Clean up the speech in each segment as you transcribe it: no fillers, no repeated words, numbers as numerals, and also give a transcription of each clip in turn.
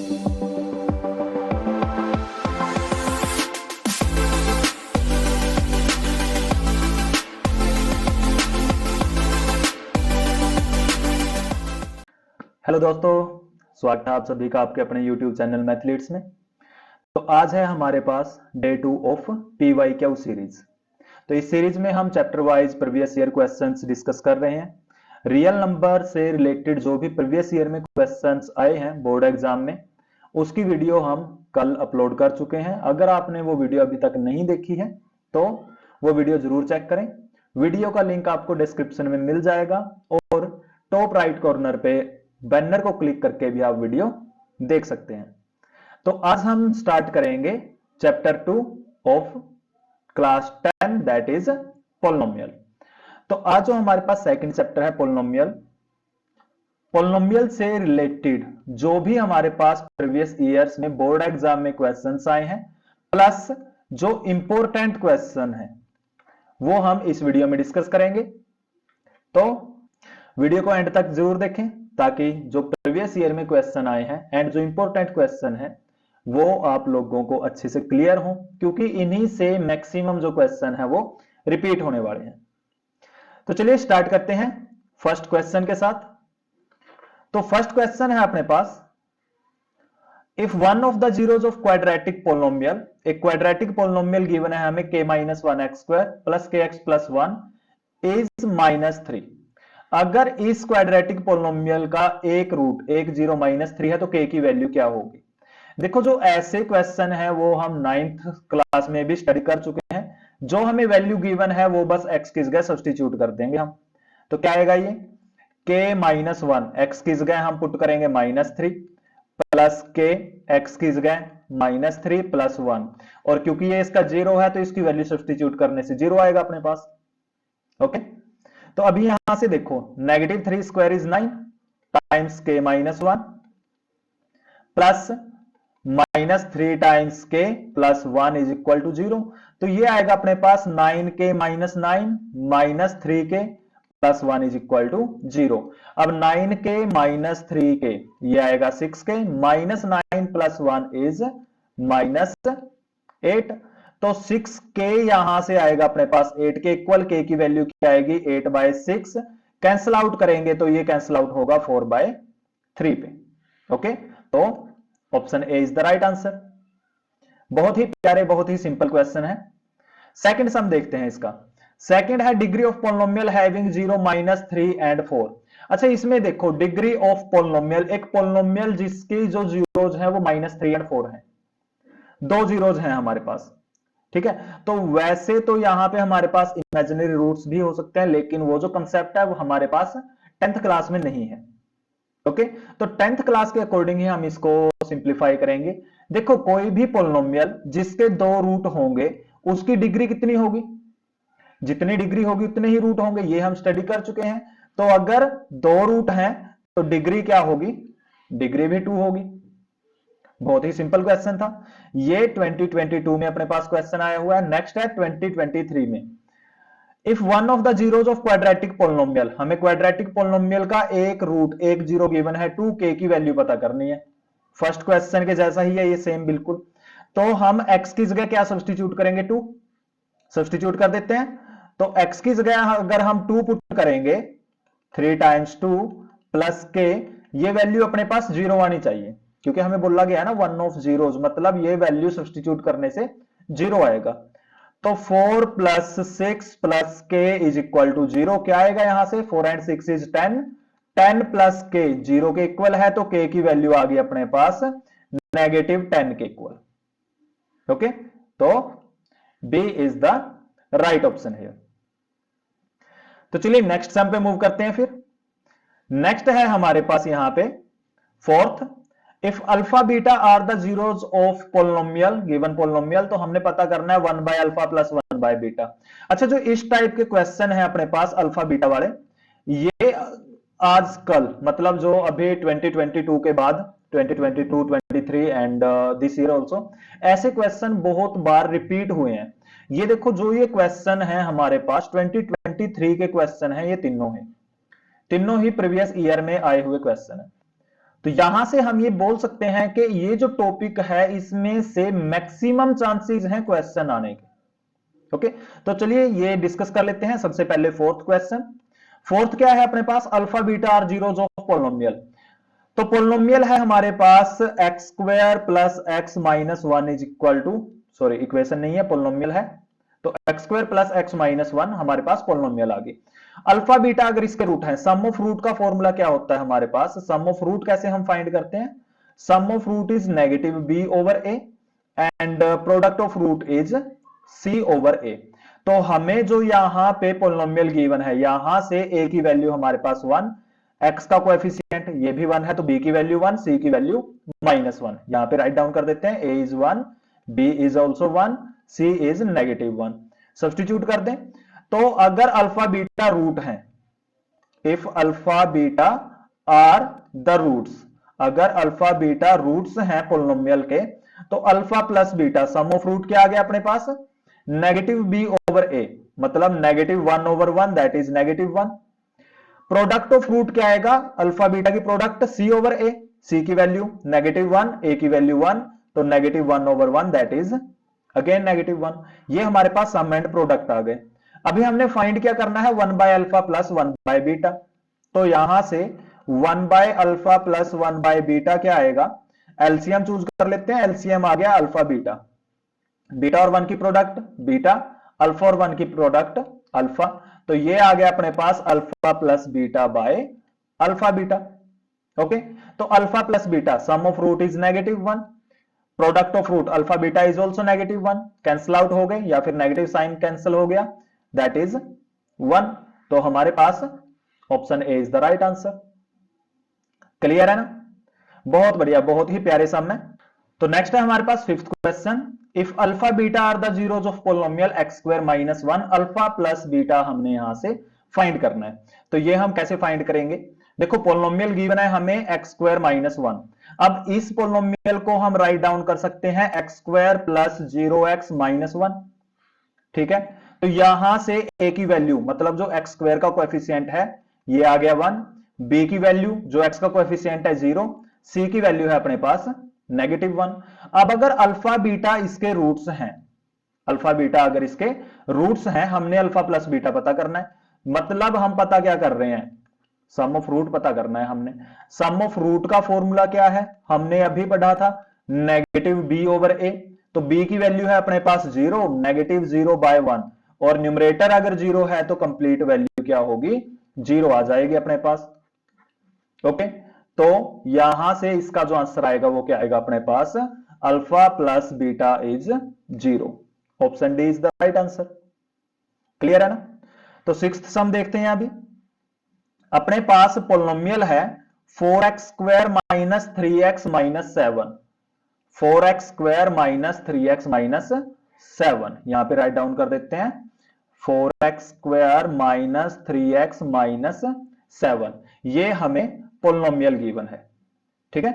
Hello दोस्तों, स्वागत है आप सभी का आपके अपने YouTube चैनल मैथलीट्स में। तो आज है हमारे पास डे 2 ऑफ PYQ सीरीज। तो इस सीरीज में हम chapter wise previous year questions discuss कर रहे हैं। रियल नंबर से रिलेटेड जो भी प्रीवियस ईयर में क्वेश्चंस आए हैं बोर्ड एग्जाम में, उसकी वीडियो हम कल अपलोड कर चुके हैं। अगर आपने वो वीडियो अभी तक नहीं देखी है तो वो वीडियो जरूर चेक करें। वीडियो का लिंक आपको डिस्क्रिप्शन में मिल जाएगा और टॉप राइट कॉर्नर पे बैनर को क्लिक करके भी आप वीडियो देख सकते हैं। तो आज हम स्टार्ट करेंगे chapter 2 of class 10 that is polynomial. तो आज जो हमारे पास सेकंड चैप्टर है पोलिनोमियल, पोलिनोमियल से रिलेटेड जो भी हमारे पास प्रीवियस ईयर्स में बोर्ड एग्जाम में क्वेश्चंस आए हैं प्लस जो इंपॉर्टेंट क्वेश्चन है वो हम इस वीडियो में डिस्कस करेंगे। तो वीडियो को एंड तक जरूर देखें ताकि जो प्रीवियस ईयर में क्वेश्चन आए हैं एंड जो इंपॉर्टेंट क्वेश्चन है वो आप लोगों को अच्छे से क्लियर हो, क्योंकि इन्हीं से मैक्सिमम जो क्वेश्चन है वो रिपीट होने वाले हैं। तो चलिए स्टार्ट करते हैं फर्स्ट क्वेश्चन के साथ। तो फर्स्ट क्वेश्चन है अपने पास, if one of the zeros of quadratic polynomial, एक क्वाड्रेटिक पोलिनोमियल गिवन है हमें k-1x² plus kx plus 1 is -3। अगर इस क्वाड्रेटिक पोलिनोमियल का एक रूट 1 0 -3 है तो k की वैल्यू क्या होगी। देखो जो ऐसे क्वेश्चन है वो हम 9th क्लास में भी स्टडी कर चुके हैं। जो हमें वैल्यू गिवन है वो बस x की जगह सब्स्टिट्यूट कर देंगे हम। तो क्या आएगा ये k-1 x की जगह हम पुट करेंगे -3 प्लस k x की जगह -3 प्लस 1, और क्योंकि ये इसका 0 है तो इसकी वैल्यू सब्स्टिट्यूट करने से 0 आएगा अपने पास। ओके, तो अभी यहां से देखो -3² is 9 times k-1 plus -3 times k plus 1 is equal to 0। तो ये आएगा अपने पास 9k - 9 -3k plus 1 is equal to 0। अब 9k - 3k ये आएगा 6k -9 प्लस 1 इज -8। तो 6k यहां से आएगा अपने पास 8 के इक्वल, k की वैल्यू क्या आएगी 8/6। कैंसिल आउट करेंगे तो ये कैंसिल आउट होगा 4/3 पे। ओके, तो option a is the right answer. बहुत ही प्यारे, बहुत ही सिंपल क्वेश्चन है। सेकंड सम देखते हैं इसका। सेकंड है degree of polynomial having 0 -3 and 4। अच्छा, इसमें देखो डिग्री ऑफ पोलिनोमियल, एक पोलिनोमियल जिसकी जो जीरोज है वो -3 एंड 4 है, दो जीरोज हैं हमारे पास। ठीक है, तो वैसे तो यहां पे हमारे पास इमेजिनरी रूट्स भी हो सकते हैं, लेकिन वो जो कंसेप्ट है वो हमारे पास 10th क्लास में नहीं है। ओके, तो 10th क्लास के अकॉर्डिंग ही हम इसको सिंप्लीफाई करेंगे। देखो कोई भी पोलिनोमियल जिसके दो रूट होंगे उसकी डिग्री कितनी होगी, जितनी डिग्री होगी उतने ही रूट होंगे, ये हम स्टडी कर चुके हैं। तो अगर दो रूट हैं तो डिग्री क्या होगी, डिग्री भी 2 होगी। बहुत ही सिंपल क्वेश्चन था ये, 2022 में अपने पास क्वेश्चन आया हुआ है। नेक्स्ट है 2023 में, if one of the zeros of quadratic polynomial, हमें क्वाड्रेटिक पोलिनोमियल का एक रूट एक जीरो गिवन है, 2k की वैल्यू पता करनी है। फर्स्ट क्वेश्चन के जैसा ही है ये, सेम बिल्कुल। तो हम x की जगह क्या सब्स्टिट्यूट करेंगे, 2 सब्स्टिट्यूट कर देते हैं। तो x की जगह अगर हम 2 पुट करेंगे, 3 टाइम्स 2 प्लस k, ये वैल्यू अपने पास 0 आनी चाहिए, क्योंकि हमें बोला गया है ना वन ऑफ जीरोज, मतलब ये वैल्यू सब्स्टिट्यूट करने से 0 आएगा। तो 4 plus 6 plus k is equal to 0। क्या आएगा यहां से, 4 एंड 6 इज 10, 10 प्लस k 0 के इक्वल है, तो k की वैल्यू आ गई अपने पास -10 के इक्वल। ओके, तो B is the right option है। तो चलिए नेक्स्ट सम पे मूव करते हैं। फिर नेक्स्ट है हमारे पास यहां पे fourth, if alpha beta are the zeros of polynomial, given polynomial, तो हमने पता करना है 1/अल्फा प्लस 1/बीटा। अच्छा, जो इस टाइप के क्वेश्चन है अपने पास अल्फा बीटा वाले, ये आजकल मतलब जो अभी 2022 के बाद 2022, 23 एंड दिस ईयर ऑल्सो ऐसे क्वेश्चन बहुत बार रिपीट हुए हैं। ये देखो जो ये क्वेश्चन है हमारे पास 2023 के क्वेश्चन है, ये तीनों ही प्रीवियस ईयर में आए हुए क्वेश्चन है। तो यहां से हम ये बोल सकते हैं कि ये जो टॉपिक है इसमें से मैक्सिमम चांसेस हैं क्वेश्चन आने के। ओके, तो चलिए ये डिस्कस कर लेते हैं। सबसे पहले फोर्थ क्वेश्चन। फोर्थ क्या है अपने पास, alpha beta are zeros of polynomial. तो पोलिनोमियल है हमारे पास x square plus x minus one is equal to, sorry equation नहीं है, पोलिनोमियल है। तो x square plus x minus one हमारे पास पोलिनोमियल आ गई। अल्फा बीटा अगर इसके रूट है, सम ऑफ रूट का फॉर्मूला क्या होता है हमारे पास, सम ऑफ रूट कैसे हम फाइंड करते हैं, sum of root is negative b over a and product of root is c over a. तो हमें जो यहां पे पोलिनोमियल गिवन है, यहां से ए की वैल्यू हमारे पास वन, एक्स का कोएफिशिएंट ये भी वन है, तो बी की वैल्यू वन, सी की वैल्यू माइनस वन। यहां पे राइट डाउन कर देते हैं, a is one, b is also one, c is negative one. Substitute कर दें, तो अगर अल्फा बीटा रूट है, if alpha beta are the roots, अगर अल्फा बीटा रूट्स हैं पोलिनोमियल के, तो alpha plus beta sum of root क्या आ गया अपने पास, नेगेटिव बी ओवर ए, मतलब negative one over one, that is negative one. Product of root क्या आएगा, अल्फा बीटा की प्रोडक्ट सी ओवर ए, सी की वैल्यू नेगेटिव वन, ए की वैल्यू वन, तो negative one over one, that is again negative one. ये हमारे पास सम and product आ गए। अभी हमने फाइंड क्या करना है, one by alpha plus one by beta. तो यहां से one by alpha plus one by beta क्या आएगा, एलसीएम चूज कर लेते हैं। एलसीएम आ गया अल्फा बीटा, बीटा और वन की प्रोडक्ट बीटा, अल्फा और वन की प्रोडक्ट अल्फा, तो ये आ गया अपने पास alpha plus beta by alpha beta. Okay, तो alpha plus beta sum of root is negative one, product of root alpha beta is also negative one, cancel out हो गए या फिर नेगेटिव साइन कैंसिल हो गया, दैट इज वन। तो हमारे पास option a is the right answer. Clear है ना, बहुत बढ़िया, बहुत ही प्यारे सम है। तो नेक्स्ट है हमारे पास fifth question, if alpha beta are the zeros of polynomial x square minus one, alpha plus beta हमने यहां से फाइंड करना है। तो ये हम कैसे फाइंड करेंगे, देखो पोलिनोमियल गिवन है हमें एक्स स्क्वायर माइनस वन। अब इस पोलिनोमियल को हम राइट डाउन कर सकते हैं x square plus zero x minus one. ठीक है, तो यहां से ए की वैल्यू, मतलब जो एक्स स्क्वायर का कोएफिशिएंट है ये आ गया वन, बी की वैल्यू जो एक्स का कोएफिशिएंट है जीरो, सी की वैल्यू है अपने पास नेगेटिव वन। अब अगर अल्फा बीटा इसके रूट्स हैं, अल्फा बीटा अगर इसके रूट्स हैं, हमने अल्फा प्लस बीटा पता करना है, मतलब हम पता क्या कर रहे हैं, सम ऑफ रूट पता करना है हमने। सम ऑफ रूट का फॉर्मूला क्या है, हमने अभी पढ़ा था, नेगेटिव बी ओवर ए। तो बी की वैल्यू है अपने पास zero, negative zero by one, और न्यूमरेटर अगर जीरो है तो कंप्लीट वैल्यू क्या होगी, जीरो आ जाएगी अपने पास। ओके, तो यहां से इसका जो आंसर आएगा वो क्या आएगा अपने पास, alpha plus beta is zero. Option d is the right answer. Clear है ना, तो सिक्स्थ सम देखते हैं अभी। अपने पास पोलिनोमियल है 4x square minus 3x minus 7, 4x square minus 3x minus 7, यहां पे राइट डाउन कर देते हैं 4x square minus 3x minus 7, ये हमें पोलिनोमियल गिवन है। ठीक है,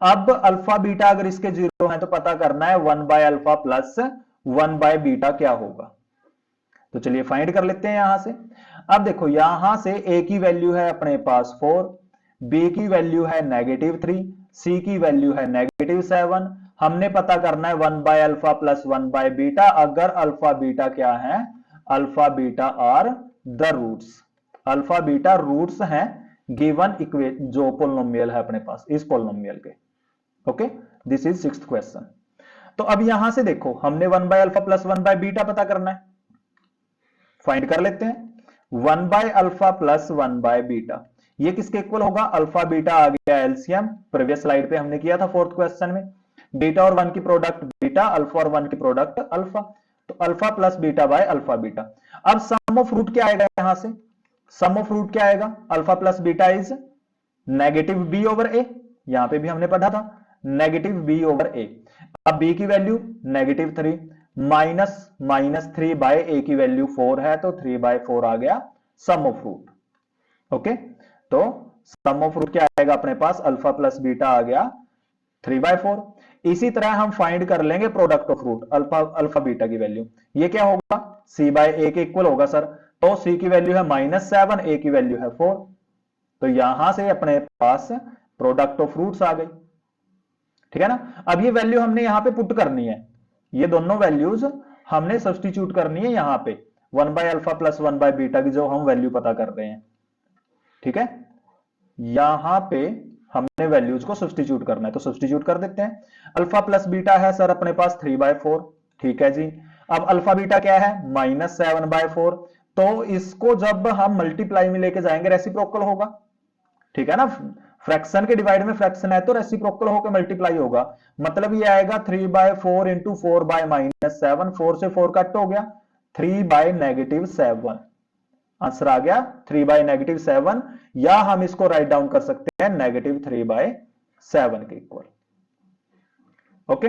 अब अल्फा बीटा अगर इसके जीरो है तो पता करना है one by alpha plus one by beta क्या होगा। तो चलिए फाइंड कर लेते हैं यहां से। अब देखो यहां से ए की वैल्यू है अपने पास 4, बी की वैल्यू है नेगेटिव 3, सी की वैल्यू है नेगेटिव 7। हमने पता करना है one by alpha plus one by beta, अगर अल्फा बीटा क्या है, alpha beta are the roots, alpha beta roots हैं गिवन इक्वेशन जो पोलिनोमियल है अपने पास इस पोलिनोमियल के। Okay, this is sixth question. तो अब यहां से देखो हमने one by alpha plus one by beta पता करना है, फाइंड कर लेते हैं। One by alpha plus one by beta, ये किसके इक्वल होगा, अल्फा बीटा आ गया एलसीएम, प्रीवियस स्लाइड पे हमने किया था फोर्थ क्वेश्चन में, बीटा और वन की प्रोडक्ट बीटा, अल्फा और वन की प्रोडक्ट अल्फा, तो alpha plus beta by alpha beta. अब सम ऑफ रूट क्या आएगा यहां से, सम ऑफ रूट क्या आएगा, alpha plus beta is negative b over a, यहां पे भी हमने पढ़ा था नेगेटिव बी ओवर ए। अब बी की value negative 3 minus minus 3 by a की वैल्यू 4 है, तो 3 बाय 4 आ गया सम ऑफ रूट। ओके, तो सम ऑफ रूट क्या आएगा अपने पास, अल्फा प्लस बीटा आ गया 3 बाय 4। इसी तरह हम फाइंड कर लेंगे product of root alpha beta की वैल्यू, ये क्या होगा, सी बाय ए के इक्वल होगा सर, तो सी की वैल्यू है -7, ए की वैल्यू है 4, तो यहां से अपने पास प्रोडक्ट ऑफ रूट्स आ गई, ठीक है ना। अब ये वैल्यू हमने यहां पे पुट करनी है, ये दोनों वैल्यूज हमने सब्स्टिट्यूट करनी है यहां पे 1 by alpha plus 1 by beta की जो हम वैल्यू पता कर रहे हैं, ठीक है। यहां पे हमने वैल्यूज को सब्स्टिट्यूट करना है, तो सब्स्टिट्यूट कर देते हैं। अल्फा प्लस बीटा है सर अपने पास 3/4, ठीक है जी। अब अल्फा बीटा क्या है -7/4, तो इसको जब हम मल्टीप्लाई में लेके जाएंगे रेसिप्रोकल होगा, ठीक है ना। फ्रैक्शन के डिवाइड में फ्रैक्शन है तो रेसिप्रोकल होकर मल्टीप्लाई होगा, मतलब ये आएगा 3/4 इंटू 4/-7, 4 से 4 कट हो गया, 3/-7 आंसर आ गया 3/-7, या हम इसको राइट डाउन कर सकते हैं -3/7 के इक्वल। ओके,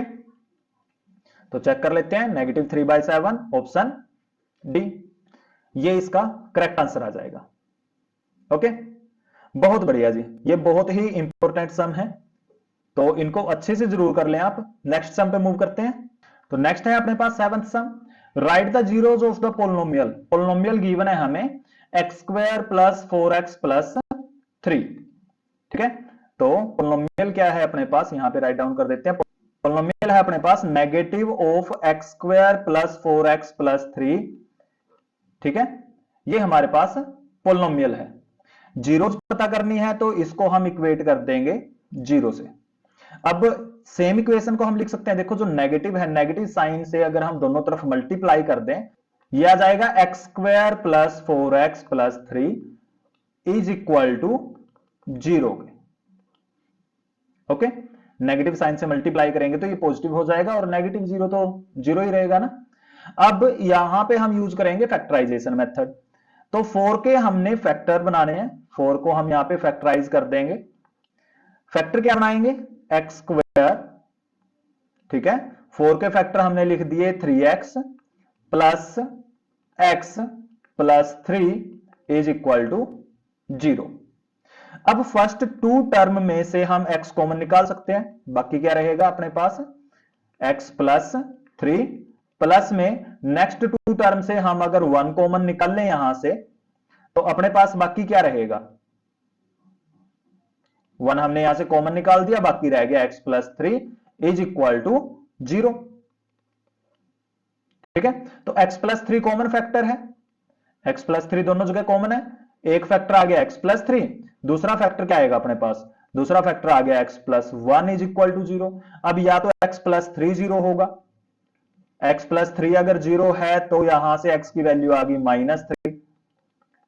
तो चेक कर लेते हैं, -3/7 ऑप्शन डी, ये इसका करेक्ट आंसर आ जाएगा। ओके, बहुत बढ़िया जी, ये बहुत ही इंपॉर्टेंट सम है, तो इनको अच्छे से जरूर कर लें आप। नेक्स्ट सम पे मूव करते हैं। तो नेक्स्ट है अपने पास 7th sum, right the zeros of the polynomial. Polynomial given है हमें x² प्लस 4x प्लस 3, ठीक है। तो पोलिनोमियल क्या है अपने पास, यहां पे राइट डाउन कर देते हैं। पोलिनोमियल है अपने पास negative of x² plus 4x plus 3, ठीक है। ये हमारे पास पोलिनोमियल है। जीरोज पता करनी है तो इसको हम इक्वेट कर देंगे 0 से। अब सेम इक्वेशन को हम लिख सकते हैं, देखो जो नेगेटिव है, नेगेटिव साइन से अगर हम दोनों तरफ मल्टीप्लाई कर दें, यह आ जाएगा x² plus 4x plus 3 is equal to 0 के। ओके, नेगेटिव साइन से मल्टीप्लाई करेंगे तो ये पॉजिटिव हो जाएगा और नेगेटिव 0 तो 0 ही रहेगा ना। अब यहां पे हम यूज करेंगे फैक्टराइजेशन मेथड, तो 4 के हमने फैक्टर बनाने हैं, 4 को हम यहां पे फैक्टराइज कर देंगे। फैक्टर क्या बनाएंगे, x², ठीक है। 4 के फैक्टर हमने लिख दिए 3x plus x plus 3 is equal to 0। अब फर्स्ट 2 टर्म में से हम x कॉमन निकाल सकते हैं, बाकी क्या रहेगा अपने पास x प्लस 3, प्लस में नेक्स्ट 2 टर्म से हम अगर 1 कॉमन निकाल लें यहां से, तो अपने पास बाकी क्या रहेगा, 1 हमने यहां से कॉमन निकाल दिया, बाकी रह गया x plus 3 is equal to 0, ठीक है। तो x प्लस 3 कॉमन फैक्टर है, x प्लस 3 दोनों जगह कॉमन है, एक फैक्टर आ गया x प्लस 3, दूसरा फैक्टर क्या आएगा अपने पास, दूसरा फैक्टर आ गया x plus 1 is equal to 0। अब या तो x प्लस 3 0 होगा, x प्लस 3 अगर 0 है तो यहां से x की वैल्यू आ गई -3,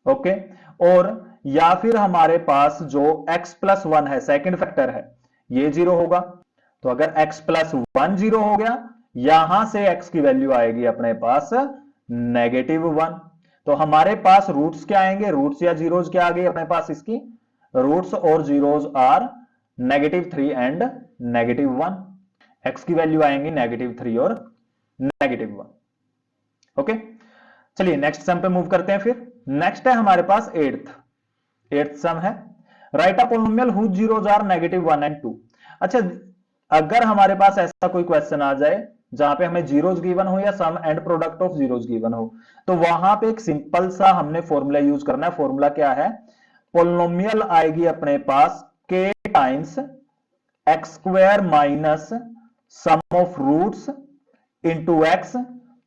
ओके। और या फिर हमारे पास जो x प्लस 1 है सेकेंड फैक्टर है, ये 0 होगा। तो अगर x प्लस 1 0 हो गया, यहां से x की वैल्यू आएगी अपने पास -1। तो हमारे पास रूट्स क्या आएंगे, रूट्स या जीरोज क्या आ गई अपने पास, इसकी रूट्स और जीरोज आर -3 एंड -1। x की वैल्यू आएंगी -3 और -1। ओके, चलिए नेक्स्ट सम पे मूव करते हैं। फिर नेक्स्ट है हमारे पास 8th सम है, right a polynomial whose zeros are -1 and 2। अच्छा, अगर हमारे पास ऐसा कोई क्वेश्चन आ जाए जहां पे हमें जीरोज गिवन हो या sum and product of zeros given हो, तो वहां पे एक सिंपल सा हमने फॉर्मूला यूज करना है। फॉर्मूला क्या है, पोलिनोमियल आएगी अपने पास k times x² minus sum of roots into x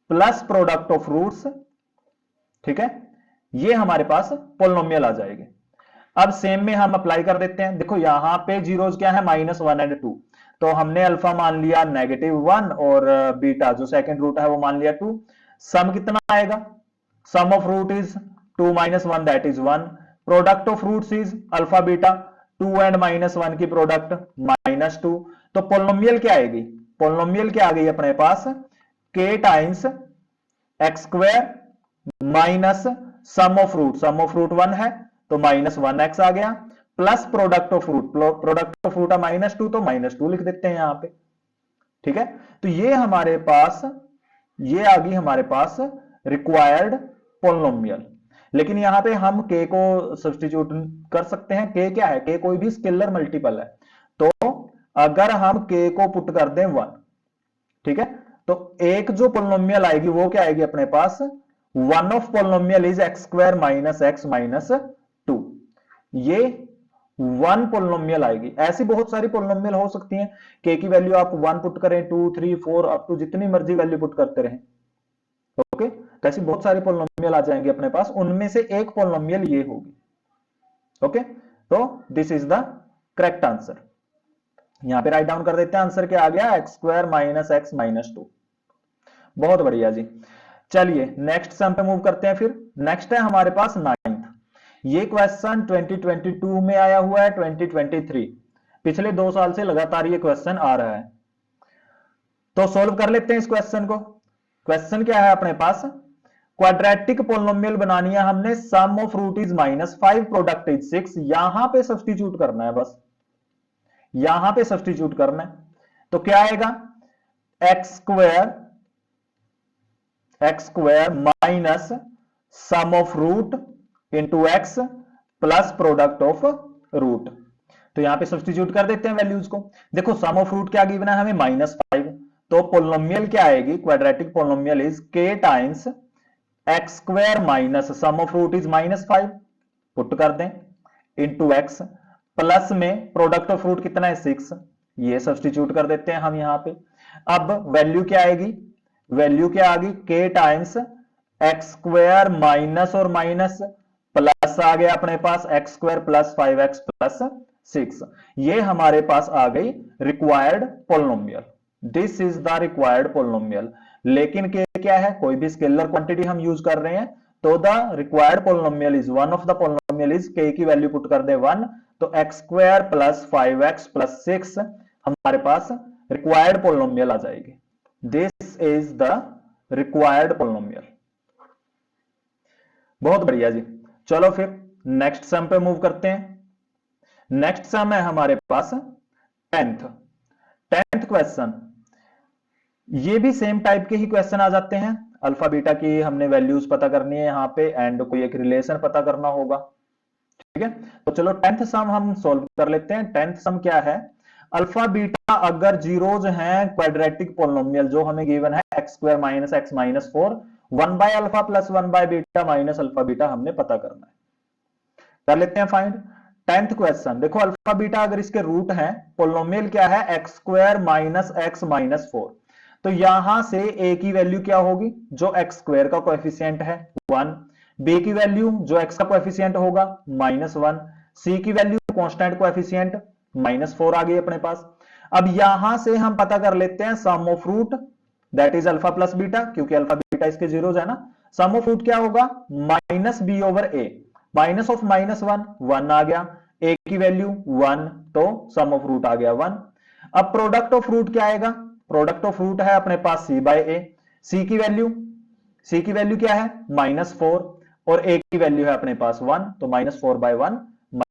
plus product of roots, ठीक है। ये हमारे पास पोलिनोमियल आ जाएगी। अब सेम में हम अप्लाई कर देते हैं, देखो यहां पे जीरोज क्या है -1 एंड 2, तो हमने अल्फा मान लिया -1 और बीटा जो सेकंड रूट है वो मान लिया 2। सम कितना आएगा, sum of root is 2 - 1 that is 1, product of roots is alpha beta, 2 and -1 की प्रोडक्ट -2। तो पोलिनोमियल क्या आएगी, पोलिनोमियल क्या आ गई अपने पास k times x² minus sum of root 1 है तो -1x आ गया, plus product of root, product of root है -2 तो -2 लिख देते हैं यहां पे, ठीक है। तो ये हमारे पास, ये आ गई हमारे पास रिक्वायर्ड पोलिनोमियल। लेकिन यहां पे हम k को सब्स्टिट्यूट कर सकते हैं, k क्या है, k कोई भी स्केलर मल्टीपल है, तो अगर हम k को पुट कर दें 1, ठीक है, तो एक जो पोलिनोमियल आएगी वो क्या आएगी अपने पास, 1 of polynomial is x² minus x minus 2। ये वन पोलिनोमियल आएगी। ऐसी बहुत सारी पोलिनोमियल हो सकती हैं, के की वैल्यू आप 1 पुट करें, 2 3 4 अप टू जितनी मर्जी वैल्यू पुट करते रहें। ओके, तो ऐसी बहुत सारी पोलिनोमियल आ जाएंगे अपने पास, उनमें से एक पोलिनोमियल ये होगी। ओके, तो this is the correct answer. यहां पे राइट डाउन कर देते हैं, आंसर क्या आ गया, x square minus x minus 2। बहुत बढ़िया जी। चलिए नेक्स्ट सम पे मूव करते हैं। फिर नेक्स्ट है हमारे पास 9th। ये क्वेश्चन 2022 में आया हुआ है, 2023, पिछले 2 साल से लगातार ये क्वेश्चन आ रहा है। तो सॉल्व कर लेते हैं इस क्वेश्चन को। क्वेश्चन क्या है अपने पास, क्वाड्रेटिक पोलिनोमियल बनानी है हमने, sum of root is -5, product is 6। यहां पे सब्स्टिट्यूट करना है, बस यहां पे सब्स्टिट्यूट करना है। तो क्या आएगा, x square minus sum of root into x plus product of root. तो यहां पे सब्स्टिट्यूट कर देते हैं वैल्यूज को। देखो सम ऑफ रूट क्या गिवन है हमें, -5, तो पोलिनोमियल क्या आएगी, quadratic polynomial is k times x square minus sum of root is -5, put कर दें, इंटू एक्स प्लस में प्रोडक्ट ऑफ रूट कितना है 6, ये सब्स्टिट्यूट कर देते हैं हम यहां पे। अब वैल्यू क्या आएगी, वैल्यू क्या आ गई, k times x square minus और माइनस प्लस आ गया अपने पास x square plus 5x plus 6, ये हमारे पास आ गई required polynomial. This is the required polynomial. लेकिन के क्या है, कोई भी स्केलर क्वांटिटी हम यूज कर रहे हैं, तो the required polynomial is, one of the polynomial is, के की वैल्यू पुट कर दे 1, तो x square plus 5x plus 6 हमारे पास रिक्वायर्ड पोलिनोमियल आ जाएगी। This is the required polynomial. बहुत बढ़िया जी। चलो फिर नेक्स्ट सम पे मूव करते हैं। नेक्स्ट सम है हमारे पास 10th क्वेश्चन। ये भी सेम टाइप के ही क्वेश्चन आ जाते हैं, अल्फा बीटा की हमने वैल्यूज पता करनी है यहां पे, एंड कोई एक रिलेशन पता करना होगा। ठीक है, तो चलो 10th सम हम सॉल्व कर लेते हैं। 10th सम क्या है, अल्फा बीटा अगर जीरोज हैं क्वाड्रेटिक पोलिनोमियल जो हमें गिवन है x square minus x minus 4, 1 by alpha plus 1 by beta minus alpha beta हमने पता करना है। कर लेते हैं फाइंड। 10th क्वेश्चन देखो, अल्फा बीटा अगर इसके रूट हैं, पोलिनोमियल क्या है, x square minus x minus 4, तो यहां से ए की वैल्यू क्या होगी, जो एक्स स्क्वायर का कोएफिशिएंट है 1, बी की वैल्यू जो एक्स का कोएफिशिएंट होगा -1, सी की वैल्यू कांस्टेंट कोएफिशिएंट -4 आ गई अपने पास। अब यहां से हम पता कर लेते हैं sum of root, that is alpha plus beta, क्योंकि अल्फा बीटा इसके जीरोज है ना। सम ऑफ रूट क्या होगा, minus b over a, minus of -1 1 आ गया, ए की वैल्यू 1, तो सम ऑफ रूट आ गया 1। अब प्रोडक्ट ऑफ रूट क्या आएगा, प्रोडक्ट ऑफ रूट है अपने पास c बाय ए, सी की वैल्यू क्या है -4, और ए की वैल्यू है अपने पास 1, तो -4 बाय 1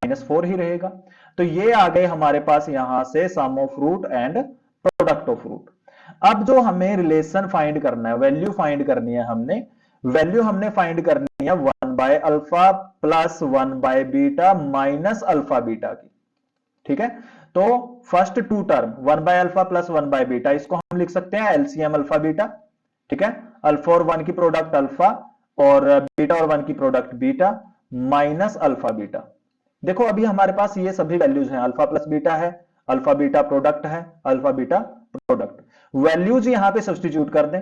-4 ही रहेगा। तो ये आ गए हमारे पास यहां से sum of root and product of root. अब जो हमें रिलेशन फाइंड करना है, वैल्यू फाइंड करनी है हमने, वैल्यू हमने फाइंड करनी है 1 by alpha plus 1 by beta minus alpha beta की। ठीक है, तो first two term 1 by alpha plus 1 by beta, इसको हम लिख सकते हैं एलसीएम अल्फा बीटा। ठीक है, अल्फा और 1 की प्रोडक्ट अल्फा, और बीटा और 1 की product beta minus alpha beta. देखो अभी हमारे पास ये सभी वैल्यूज हैं, अल्फा प्लस बीटा है, अल्फा बीटा प्रोडक्ट है, अल्फा बीटा प्रोडक्ट। वैल्यूज यहां पे सब्स्टिट्यूट कर दें,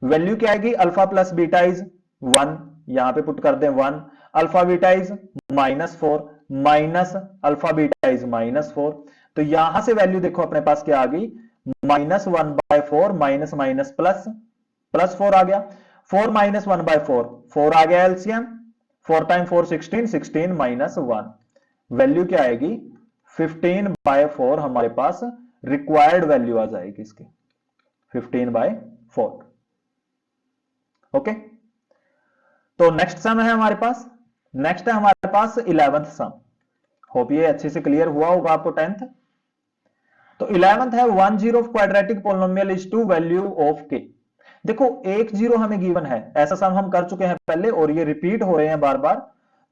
वैल्यू क्या आएगी, अल्फा प्लस बीटा इज 1, यहां पे पुट कर दें 1, alpha beta is -4 minus alpha beta is -4, तो यहां से वैल्यू देखो अपने पास क्या आ गई, -1/4 माइनस माइनस प्लस, +4 आ गया, 4 माइनस 1/4 4 आ गया एलसीएम, 4 टाइम 4 16, 16 माइनस 1, वैल्यू क्या आएगी 15/4 हमारे पास रिक्वायर्ड वैल्यू आ जाएगी इसकी 15/4। ओके, तो नेक्स्ट सम है हमारे पास, नेक्स्ट है हमारे पास 11th सम। होप ये अच्छे से क्लियर हुआ होगा आपको 10th। तो 11th है 1 0 of quadratic polynomial is two value of k. देखो 1 0 हमें गिवन है, ऐसा सम हम कर चुके हैं पहले और ये रिपीट हो रहे हैं बार बार।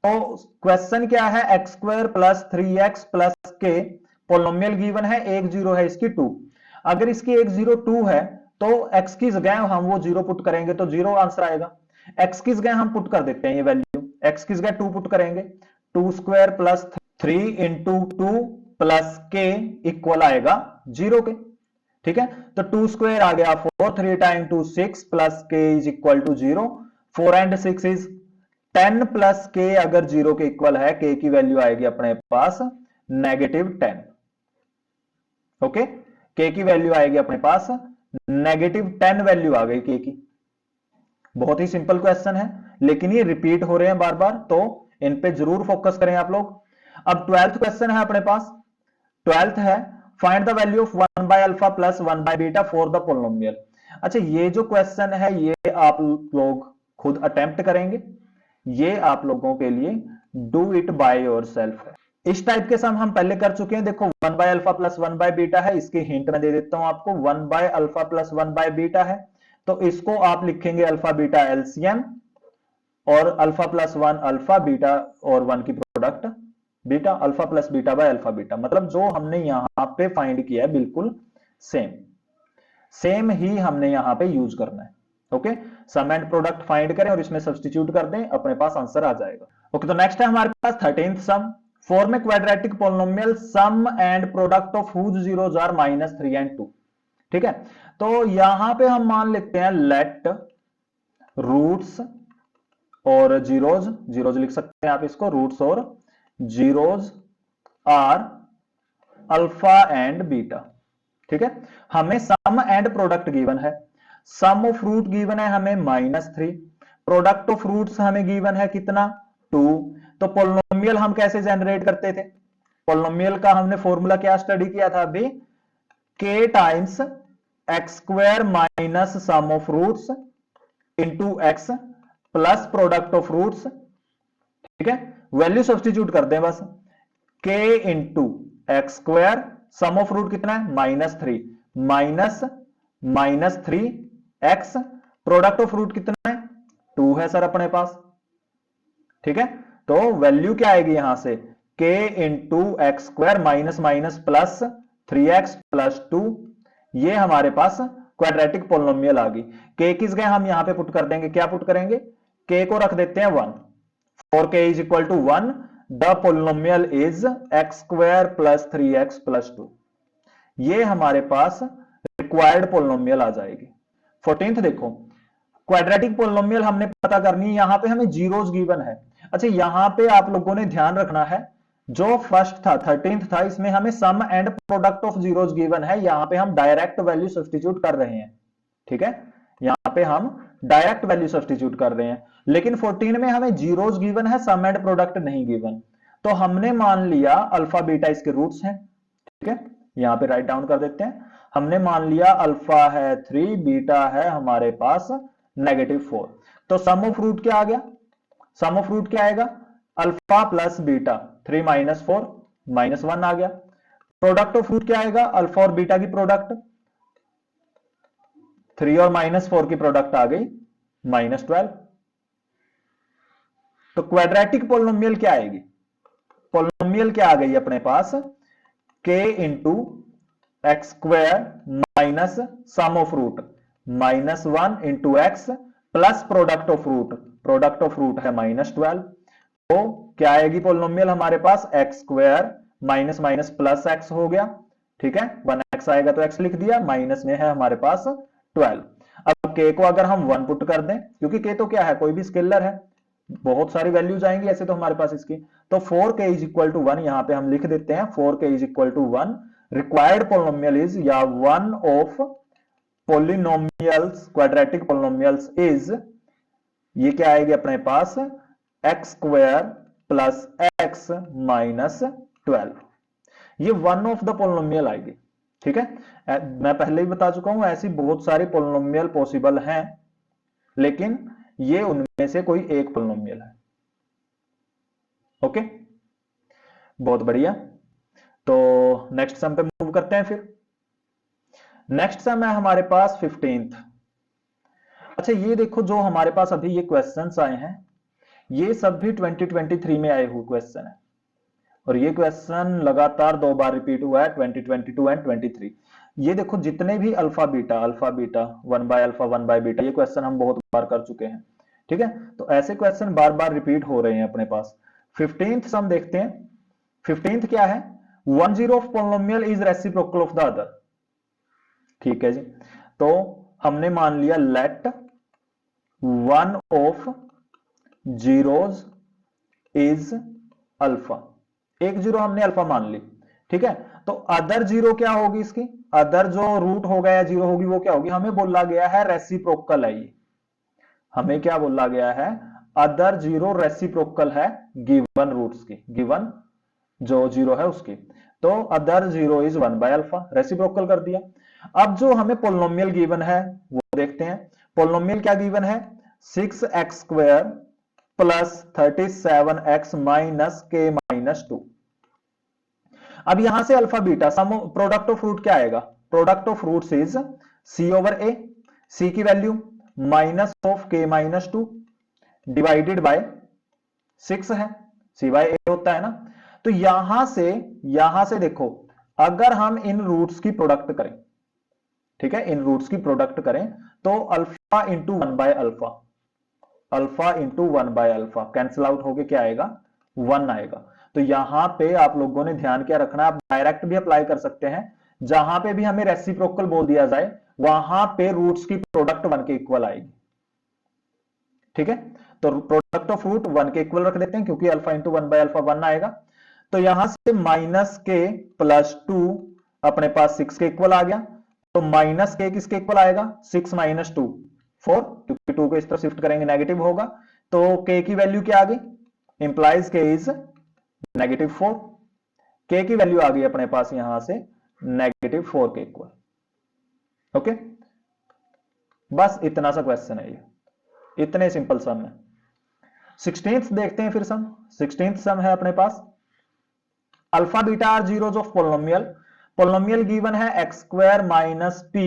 तो क्वेश्चन क्या है, x square plus 3x plus के, पोलिनोमियल गिवन है 1 0 है इसकी 2। अगर इसकी 1 0 2 है तो x की जगह हम वो 0 पुट करेंगे तो 0 आंसर आएगा। x की जगह हम पुट कर देते हैं ये वैल्यू, x की जगह 2 पुट करेंगे, 2 square plus 3 into two plus के इक्वल आएगा 0 के। ठीक है, तो 2 स्क्वायर आ गया 4, 3 time 2 6 plus k is equal to 0। 4 and 6 is 10 plus k अगर 0 के इक्वल है, के की वैल्यू आएगी अपने पास -10। ओके, के की वैल्यू आएगी अपने पास -10 वैल्यू आ गई के की। बहुत ही सिंपल क्वेश्चन है, लेकिन ये रिपीट हो रहे हैं बार बार, तो इन पे जरूर फोकस करें आप लोग। अब 12th क्वेश्चन है अपने पास। 12th है find the value of 1 by alpha plus 1 by beta for the polynomial. अच्छा, ये जो क्वेश्चन है ये आप लोग खुद अटेम्प्ट करेंगे, ये आप लोगों के लिए डू इट बाय योरसेल्फ है। इस टाइप के सम हम पहले कर चुके हैं। देखो 1 by alpha plus 1 by beta है, इसकी हिंट मैं दे देता हूं आपको। 1 by alpha plus 1 by beta है, तो इसको आप लिखेंगे अल्फा बीटा एलसीएम, और अल्फा प्लस 1 अल्फा बीटा और 1 की product beta, alpha plus beta by alpha beta. मतलब जो हमने यहां पे फाइंड किया है बिल्कुल सेम ही हमने यहां पे यूज करना है। Okay, sum and product find करें और इसमें सब्स्टिट्यूट कर दें, अपने पास आंसर आ जाएगा। ओके, तो नेक्स्ट है हमारे पास 13th sum. Form a quadratic polynomial sum and product of whose zeros are -3 and 2। ठीक है, तो यहां पे हम मान लेते हैं लेट रूट्स और जीरोज, जीरोज लिख सकते हैं आप इसको, रूट्स और zeros are alpha and beta. ठीक है, हमें सम एंड प्रोडक्ट गिवन है। सम ऑफ रूट गिवन है हमें -3, प्रोडक्ट ऑफ रूट्स हमें गिवन है कितना 2। तो पोलिनोमियल हम कैसे जनरेट करते थे? पोलिनोमियल का हमने फॉर्मूला क्या स्टडी किया था अभी, k times x square minus sum of roots into x plus product of roots. ठीक है, वैल्यू सब्स्टिट्यूट कर दें बस, k into x square, sum of root कितना है -3, -3 एक्स, प्रोडक्ट ऑफ रूट कितना है 2 है सर अपने पास। ठीक है, तो वैल्यू क्या आएगी यहां से, k into x square minus minus plus 3x plus 2, ये हमारे पास क्वाड्रेटिक पोलिनोमियल आ गई। k किस गए हम यहां पे पुट कर देंगे, क्या पुट करेंगे, k को रख देते हैं 1, for k is equal to 1 the polynomial is x square plus 3x plus 2। ये हमारे पास रिक्वायर्ड पोलिनोमियल आ जाएगी। 14th देखो, क्वाड्रेटिक पोलिनोमियल हमने पता करनी है, यहां पे हमें जीरोस गिवन है। अच्छा, यहां पे आप लोगों ने ध्यान रखना है, जो फर्स्ट था 13th था, इसमें हमें sum and product of zeros given है, यहां पे हम डायरेक्ट वैल्यू सब्स्टिट्यूट कर रहे हैं। ठीक है, यहां पे हम डायरेक्ट वैल्यू सब्स्टिट्यूट कर रहे हैं। लेकिन 14 में हमें जीरोस गिवन है, सम एंड प्रोडक्ट नहीं गिवन, तो हमने मान लिया अल्फा बीटा इसके रूट्स हैं। ठीक है, यहां पे राइट डाउन कर देते हैं, हमने मान लिया अल्फा है 3, बीटा है हमारे पास -4। तो सम ऑफ रूट क्या आ गया, सम ऑफ रूट क्या आएगा, अल्फा प्लस बीटा 3 - 4 -1 आ गया। प्रोडक्ट ऑफ रूट क्या आएगा, अल्फा और बीटा की प्रोडक्ट, 3 और -4 की प्रोडक्ट आ गई -12। तो क्वाड्रेटिक पोलिनोमियल क्या आएगी, पोलिनोमियल क्या आ गई अपने पास, k into x square minus sum of root -1 into x plus product of root, product of root है -12। तो क्या आएगी पोलिनोमियल हमारे पास, x square minus minus plus x हो गया। ठीक है, 1x आएगा तो x लिख दिया, माइनस में है हमारे पास 12। अब k को अगर हम 1 पुट कर दें, क्योंकि k तो क्या है, कोई भी स्केलर है, बहुत सारी वैल्यूज आएंगी ऐसे तो हमारे पास इसकी, तो 4k इज इक्वल टू 1 यहां पे हम लिख देते हैं, 4k is equal to 1। Required polynomial is, या one of polynomials quadratic polynomials is, ये क्या आएगी अपने पास, x square plus x minus 12। ये वन ऑफ द पोलिनोमियल आएगी। ठीक है, मैं पहले ही बता चुका हूं ऐसी बहुत सारी पोलिनोमियल पॉसिबल हैं, लेकिन ये उनमें से कोई एक पोलिनोमियल है। ओके, बहुत बढ़िया। तो नेक्स्ट सम पे मूव करते हैं फिर। नेक्स्ट सम है हमारे पास 15th। अच्छा, ये देखो जो हमारे पास अभी ये क्वेश्चंस आए हैं, ये सब भी 2023 में आए हुए क्वेश्चन है, और ये क्वेश्चन लगातार 2 बार रिपीट हुआ है, 2022 एंड 23। ये देखो जितने भी alpha beta 1 by alpha 1 by beta, ये क्वेश्चन हम बहुत बार कर चुके हैं। ठीक है, तो ऐसे क्वेश्चन बार बार रिपीट हो रहे हैं अपने पास। 15th सम देखते हैं, 15th क्या है, 10 of polynomial is reciprocal of the other. ठीक है जी, तो हमने मान लिया let one of zeros is alpha, एक जीरो हमने अल्फा मान ली। ठीक है, तो अदर जीरो क्या होगी इसकी, अदर जो रूट होगा या जीरो होगी वो क्या होगी, हमें बोला गया है रेसिप्रोकल है ये, हमें क्या बोला गया है, अदर जीरो रेसिप्रोकल है गिवन रूट्स की, गिवन जो जीरो है उसकी। तो अदर जीरो इज 1/अल्फा, रेसिप्रोकल कर दिया। अब जो हमें पोलिनोमियल गिवन है वो देखते हैं। पोलिनोमियल क्या गिवन है, 6x² प्लस 37x माइनस के माइनस 2। अब यहां से alpha beta sum product of root क्या आएगा, product of roots is c/a, c की value minus of k minus 2 divided by 6 है, c/a होता है ना। तो यहां से देखो, अगर हम इन रूट्स की प्रोडक्ट करें, ठीक है, इन रूट्स की प्रोडक्ट करें तो अल्फा इंटू 1/अल्फा, अल्फा इंटू 1/अल्फा कैंसिल आउट होके क्या आएगा, 1 आएगा। तो यहां पे आप लोगों ने ध्यान क्या रखना, आप डायरेक्ट भी अप्लाई कर सकते हैं, जहां पे भी हमें रेसिप्रोकल बोल दिया जाए वहां पे रूट्स की प्रोडक्ट 1 के इक्वल आएगी। ठीक है, तो प्रोडक्ट ऑफ रूट 1 के इक्वल रख देते हैं, क्योंकि अल्फा इंटू 1/अल्फा 1 आएगा। तो यहां से माइनस के प्लस 2 अपने पास 6 के इक्वल आ गया। तो माइनस के किसके इक्वल आएगा, 6 माइनस 2 4, क्योंकि 2 को इस तरफ शिफ्ट करेंगे नेगेटिव होगा। तो के की वैल्यू क्या आ गई, इंप्लाइज के इज -4, के की वैल्यू आ गई अपने पास यहां से -4 के इक्वल। ओके, बस इतना सा क्वेश्चन है ये, इतने सिंपल सम है। 16th देखते हैं फिर सम, 16th सम है अपने पास, alpha beta are zeros of polynomial, polynomial given है x² minus p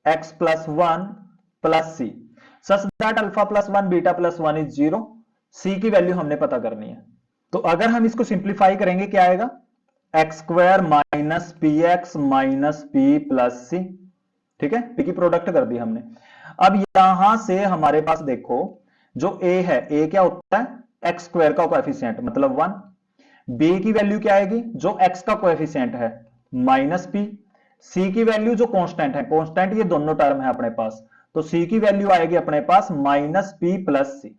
x plus 1 plus C, such that alpha plus 1 beta plus 1 is 0, सी की वैल्यू हमने पता करनी है। तो अगर हम इसको सिंप्लीफाई करेंगे क्या आएगा, x² minus p x minus p plus c. ठीक है, पी की प्रोडक्ट कर दी हमने। अब यहां से हमारे पास देखो, जो a है, a क्या होता है, x² का कोएफिशिएंट मतलब 1, b की वैल्यू क्या आएगी, जो x का कोएफिशिएंट है माइनस p, c की वैल्यू जो कांस्टेंट है, कांस्टेंट ये दोनों टर्म है अपने पास, तो c की वैल्यू आएगी अपने पास माइनस p प्लस सी।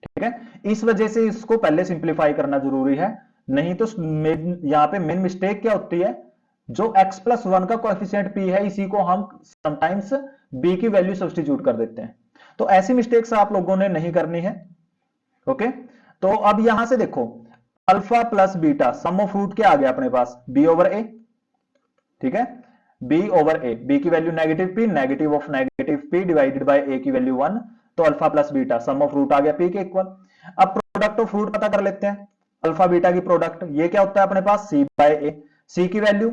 ठीक है, इस वजह से इसको पहले सिंप्लीफाई करना जरूरी है, नहीं तो यहां पे मेन मिस्टेक क्या होती है, जो x प्लस 1 का कोएफिशिएंट p है इसी को हम समटाइम्स b की वैल्यू सब्स्टिट्यूट कर देते हैं। तो ऐसी मिस्टेक्स आप लोगों ने नहीं करनी है। ओके, तो अब यहां से देखो, alpha plus beta sum of root क्या आ गया अपने पास, b/a। ठीक है, b/a, b की value negative p, negative of negative p divided by a की वैल्यू 1, तो alpha plus beta sum of root आ गया p के इक्वल। अब प्रोडक्ट ऑफ रूट पता कर लेते हैं, अल्फा बीटा की प्रोडक्ट ये क्या होता है अपने पास, c/a, c की value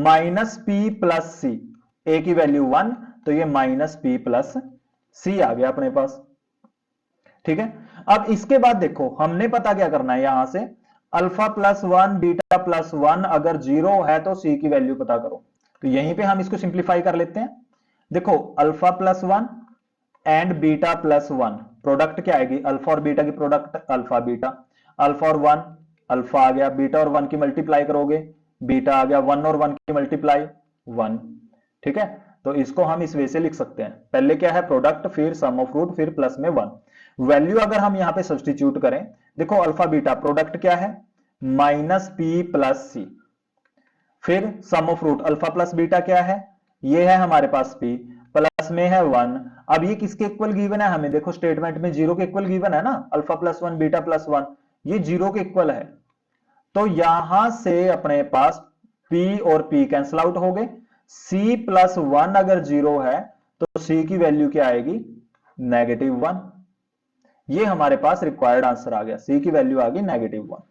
minus p plus C, a की वैल्यू 1, तो ये माइनस p प्लस सी आ गया अपने पास। ठीक है, अब इसके बाद देखो हमने पता क्या करना है, यहां से अल्फा प्लस 1 बीटा प्लस 1 अगर 0 है तो c की वैल्यू पता करो। तो यहीं पे हम इसको सिंप्लीफाई कर लेते हैं। देखो alpha plus 1 and beta plus 1, product क्या आएगी, अल्फा और बीटा की प्रोडक्ट अल्फा बीटा, अल्फा और 1 अल्फा आ गया, बीटा और 1 की मल्टीप्लाई करोगे बीटा आ गया, 1 और 1 की मल्टीप्लाई 1। ठीक है, तो इसको हम इस वे से लिख सकते हैं, पहले क्या है प्रोडक्ट, फिर सम ऑफ रूट, फिर प्लस में 1। वैल्यू अगर हम यहां पे सब्स्टिट्यूट करें, देखो अल्फा बीटा प्रोडक्ट क्या है, माइनस पी प्लस सी, फिर sum of root alpha plus beta क्या है, ये है हमारे पास p, प्लस में है 1। अब ये किसके इक्वल गिवन है हमें, देखो स्टेटमेंट में 0 के इक्वल गिवन है ना, अल्फा प्लस 1 बीटा प्लस 1, ये 0 के इक्वल है। तो यहां से अपने पास p और p कैंसिल आउट हो गए, c प्लस 1 अगर 0 है तो c की वैल्यू क्या आएगी, -1। ये हमारे पास रिक्वायर्ड आंसर आ गया, c की वैल्यू आ गई -1।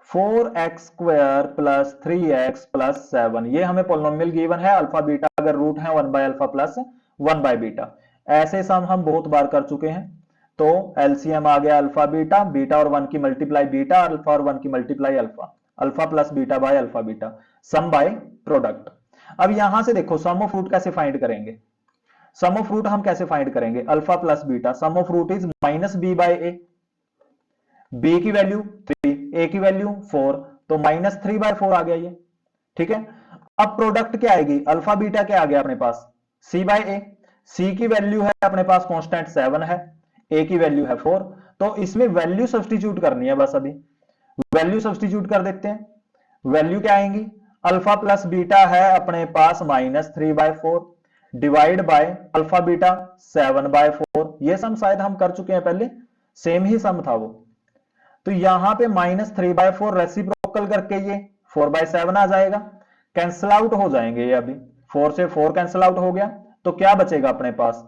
4x² प्लस 3x प्लस 7, ये हमें पोलिनोमियल गिवन है, अल्फा बीटा अगर रूट है 1/अल्फा प्लस 1/बीटा। ऐसे सम हम बहुत बार कर चुके हैं। तो एलसीएम आ गया अल्फा बीटा, बीटा और 1 की मल्टीप्लाई बीटा, अल्फा और 1 की multiply alpha, alpha plus beta by alpha beta, sum by product. अब यहां से देखो सम ऑफ रूट कैसे फाइंड करेंगे, सम ऑफ रूट हम कैसे फाइंड करेंगे, alpha plus beta, sum of root is -b/a, b की वैल्यू 3, ए की वैल्यू 4, तो -3/4 आ गया ये। ठीक है, अब प्रोडक्ट क्या आएगी, अल्फा बीटा क्या आ गया अपने पास, C/A। सी की वैल्यू है अपने पास कांस्टेंट 7 है, ए की वैल्यू है 4, तो इसमें वैल्यू सब्स्टिट्यूट करनी है बस। अभी वैल्यू सब्स्टिट्यूट कर देते हैं। वैल्यू क्या आएंगी, अल्फा प्लस बीटा है अपने पास -3/4 डिवाइड बाय अल्फा बीटा 7/4। ये सम शायद हम कर चुके हैं पहले, सेम ही सम था वो। तो यहां पे -3/4 रेसिप्रोकल करके ये 4/7 आ जाएगा, कैंसिल आउट हो जाएंगे ये। अभी 4 से 4 कैंसिल आउट हो गया, तो क्या बचेगा अपने पास,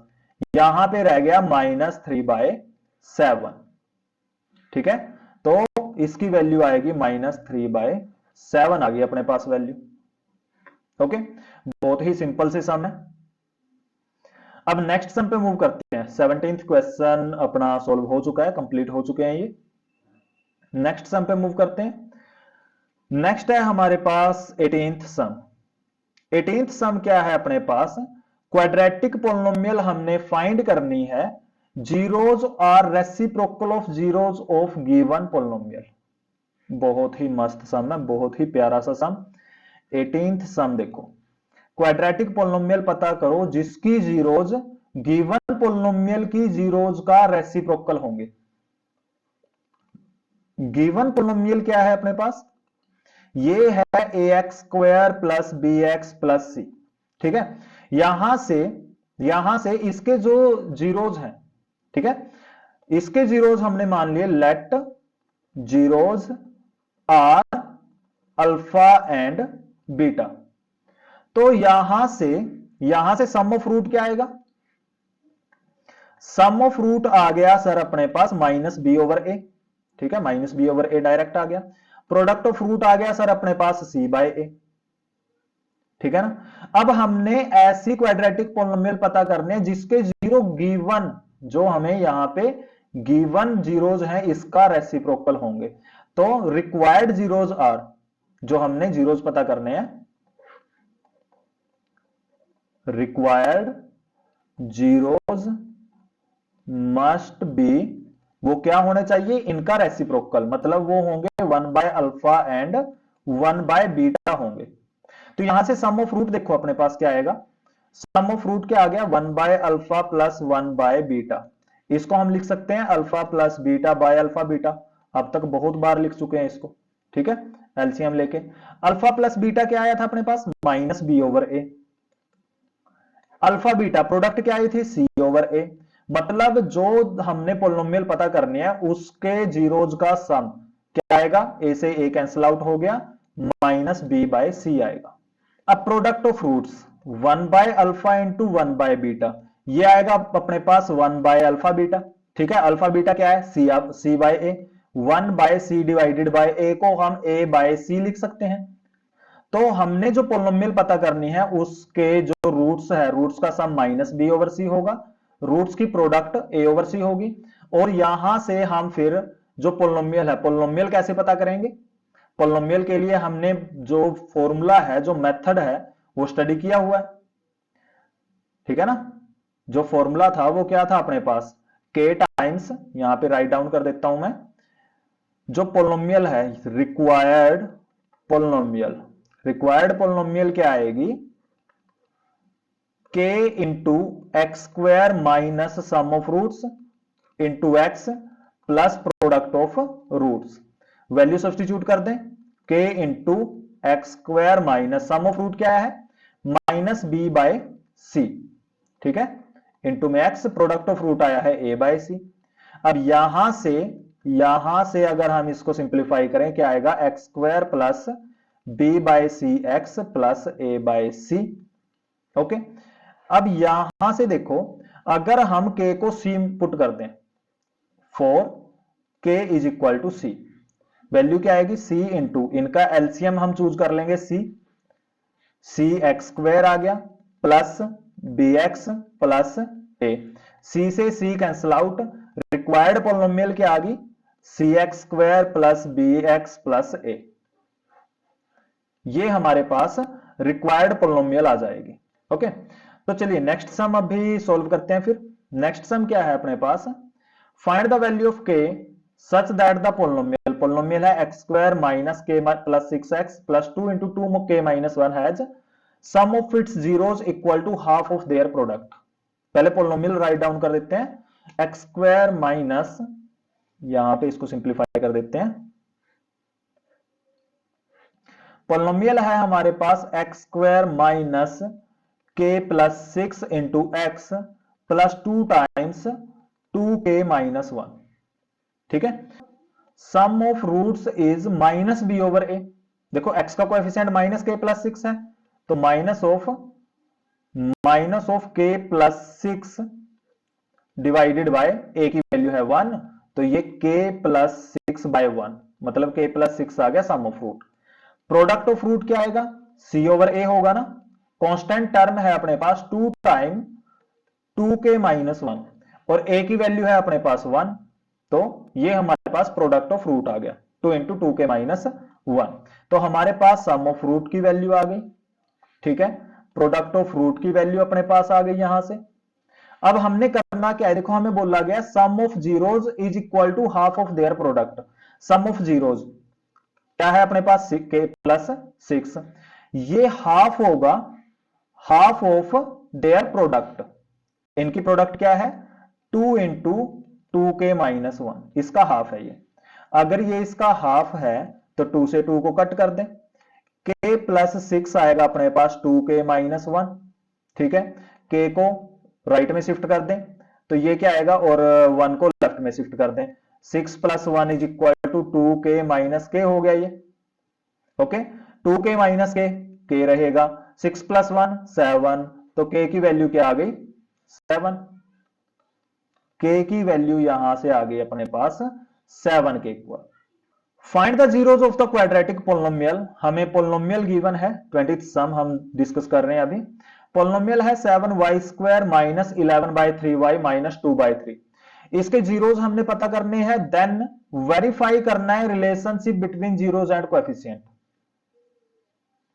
यहां पे रह गया -3/7। ठीक है, तो इसकी वैल्यू आएगी -3/7 आ गई अपने पास वैल्यू। ओके, बहुत ही सिंपल से सम है। अब नेक्स्ट सम पे मूव करते हैं। 17th क्वेश्चन अपना सॉल्व हो चुका है, कंप्लीट हो चुके हैं ये। नेक्स्ट सम पे मूव करते हैं। नेक्स्ट है हमारे पास 18th सम। 18th सम क्या है अपने पास, क्वाड्रेटिक पोलिनोमियल हमने फाइंड करनी है, zeros are reciprocal of zeros of given polynomial. बहुत ही मस्त सम है, बहुत ही प्यारा सा सम। 18th सम देखो, क्वाड्रेटिक पोलिनोमियल पता करो जिसकी जीरोज गिवन पोलिनोमियल की जीरोज का रेसिप्रोकल होंगे। गिवन पोलिनोमियल क्या है अपने पास, ये है ax² plus bx plus c। ठीक है, यहां से इसके जो जीरोज हैं, ठीक है, इसके जीरोज हमने मान लिए let zeros are alpha and beta. तो यहां से सम ऑफ रूट क्या आएगा, सम ऑफ रूट आ गया सर अपने पास -b/a। ठीक है, -b/a डायरेक्ट आ गया। प्रोडक्ट ऑफ रूट आ गया सर अपने पास C/a। ठीक है ना, अब हमने ऐसी क्वाड्रेटिक पोलिनोमियल पता करने हैं जिसके जीरो गिवन, जो हमें यहां पे गिवन जीरोज हैं इसका रेसिप्रोकल होंगे। तो रिक्वायर्ड जीरोज आर, जो हमने जीरोज पता करने हैं, रिक्वायर्ड जीरोज मस्ट बी, वो क्या होने चाहिए, इनका रेसिप्रोकल, मतलब वो होंगे 1/अल्फा एंड 1/बीटा होंगे। तो यहां से सम ऑफ रूट देखो अपने पास क्या आएगा, सम ऑफ रूट क्या आ गया, 1/अल्फा प्लस 1/बीटा। इसको हम लिख सकते हैं alpha plus beta by alpha beta. अब तक बहुत बार लिख चुके हैं इसको। ठीक है, एलसीएम लेके अल्फा प्लस बीटा क्या आया था अपने पास, -b/a। अल्फा बीटा प्रोडक्ट क्या आई थी, C/a। मतलब जो हमने पोलिनोमियल पता करनी है उसके जीरोज का सम क्या आएगा, a से a कैंसिल आउट हो गया, -b/c आएगा। अब प्रोडक्ट ऑफ रूट्स 1/अल्फा इंटू 1/बीटा, ये आएगा अपने पास 1/अल्फा बीटा। ठीक है, अल्फा बीटा क्या है, C/a। 1/c divided by a को हम a/c लिख सकते हैं। तो हमने जो पोलिनोमियल पता करनी है उसके जो रूट्स है, रूट्स का सम -b/c होगा, रूट्स की प्रोडक्ट a/c होगी। और यहां से हम फिर जो पोलिनोमियल है, पोलिनोमियल कैसे पता करेंगे, पोलिनोमियल के लिए हमने जो फॉर्मूला है, जो मेथड है, वो स्टडी किया हुआ है। ठीक है ना, जो फॉर्मूला था वो क्या था अपने पास, k टाइम्स, यहां पे राइट डाउन कर देता हूं मैं, जो पोलिनोमियल है रिक्वायर्ड पोलिनोमियल, रिक्वायर्ड पोलिनोमियल क्या आएगी, k into x² minus sum of roots into x plus product of roots. Value substitute कर दें, k into x² minus sum of root क्या है, -b/c। ठीक है, इंटू में x, प्रोडक्ट ऑफ रूट आया है a/c। अब यहां से अगर हम इसको सिंप्लीफाई करें क्या आएगा, x² plus b/cx plus a/c। Okay, अब यहां से देखो, अगर हम k को c पुट कर दें, for k is equal to c, value क्या आएगी, c इंटू, इनका एलसीएम हम चूज कर लेंगे c x² आ गया plus bx plus a। c से c cancel out, required polynomial क्या आ गई, cx² plus bx plus a। ये हमारे पास रिक्वायर्ड पोलिनोमियल आ जाएगी। ओके, तो चलिए नेक्स्ट सम अभी सॉल्व करते हैं। फिर नेक्स्ट सम क्या है अपने पास, find the value of k such that the polynomial polynomial है x square minus k plus 6x plus 2 into 2 k minus 1 has sum of its zeros equal to half of their product. पहले polynomial write down कर देते हैं, x square minus, यहां पे इसको simplify कर देते हैं, पोलिनोमियल है हमारे पास x square minus k plus 6 into x plus 2 times 2k minus 1। ठीक है, sum of roots is minus b over a. देखो x का कोएफिशिएंट माइनस के प्लस 6 है, तो माइनस ऑफ के प्लस 6 डिवाइडेड बाय a की वैल्यू है 1, तो ये k प्लस 6 बाय 1, मतलब k प्लस 6 आ गया sum of root. Product of root क्या आएगा, c ओवर a होगा ना, कांस्टेंट टर्म है अपने पास 2 टाइम 2k माइनस 1 और a की वैल्यू है अपने पास 1, तो ये हमारे पास प्रोडक्ट ऑफ रूट आ गया 2 इंटू 2k माइनस 1। तो हमारे पास सम ऑफ रूट की वैल्यू आ गई। ठीक है, प्रोडक्ट ऑफ रूट की वैल्यू अपने पास आ गई यहां से। अब हमने करना क्या है, देखो हमें बोला गया sum of zeros is equal to half of their product. Sum of zeros क्या है अपने पास, के प्लस 6, ये हाफ होगा हाफ ऑफ देयर प्रोडक्ट। इनकी प्रोडक्ट क्या है 2 इंटू 2k माइनस 1, इसका हाफ है ये। अगर ये इसका हाफ है तो 2 से 2 को कट कर दें, k प्लस 6 आएगा अपने पास 2k माइनस 1। ठीक है, k को राइट में शिफ्ट कर दें तो ये क्या आएगा, और 1 को लेफ्ट में शिफ्ट कर दें, 6 plus 1 is equal to 2k minus k हो गया ये। ओके, 2k माइनस k रहेगा, 6 प्लस 1 7, तो k की वैल्यू क्या आ गई 7, k की वैल्यू यहां से आ गई अपने पास 7 के equal. Find the zeros of the quadratic polynomial. हमें पोलिनोमियल गिवन है, 20th सम हम डिस्कस कर रहे हैं अभी। पोलिनोमियल है 7y square minus 11/3y minus 2/3। इसके जीरोस हमने पता करने हैं, देन वेरीफाई करना है relationship between zeros and coefficient.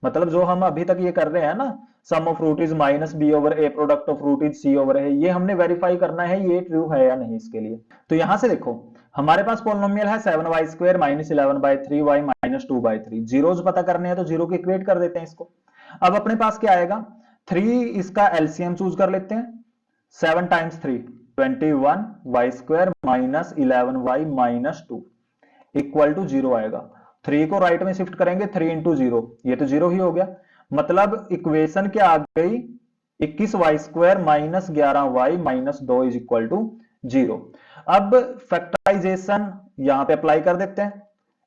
मतलब जो हम अभी तक ये कर रहे हैं ना, sum of root is minus b over a, product of root is c over a, ये हमने वेरीफाई करना है ये ट्रू है या नहीं इसके लिए। तो यहां से देखो हमारे पास पोलिनोमियल है 7y square minus 11/3y minus 2/3। Zeros पता करने हैं तो जीरो को इक्वेट कर देते हैं इसको। अब अपने पास क्या आएगा, 3 इसका एलसीएम चूज कर लेते हैं, 7 times 3 21y square minus 11y minus 2 equal to 0 आएगा। 3 को राइट में शिफ्ट करेंगे, 3 इंटू 0, ये तो 0 ही हो गया, मतलब इक्वेशन क्या आ गई 21y square minus 11y minus 2 is equal to 0। अब फैक्टराइजेशन यहां पे अप्लाई कर देते हैं,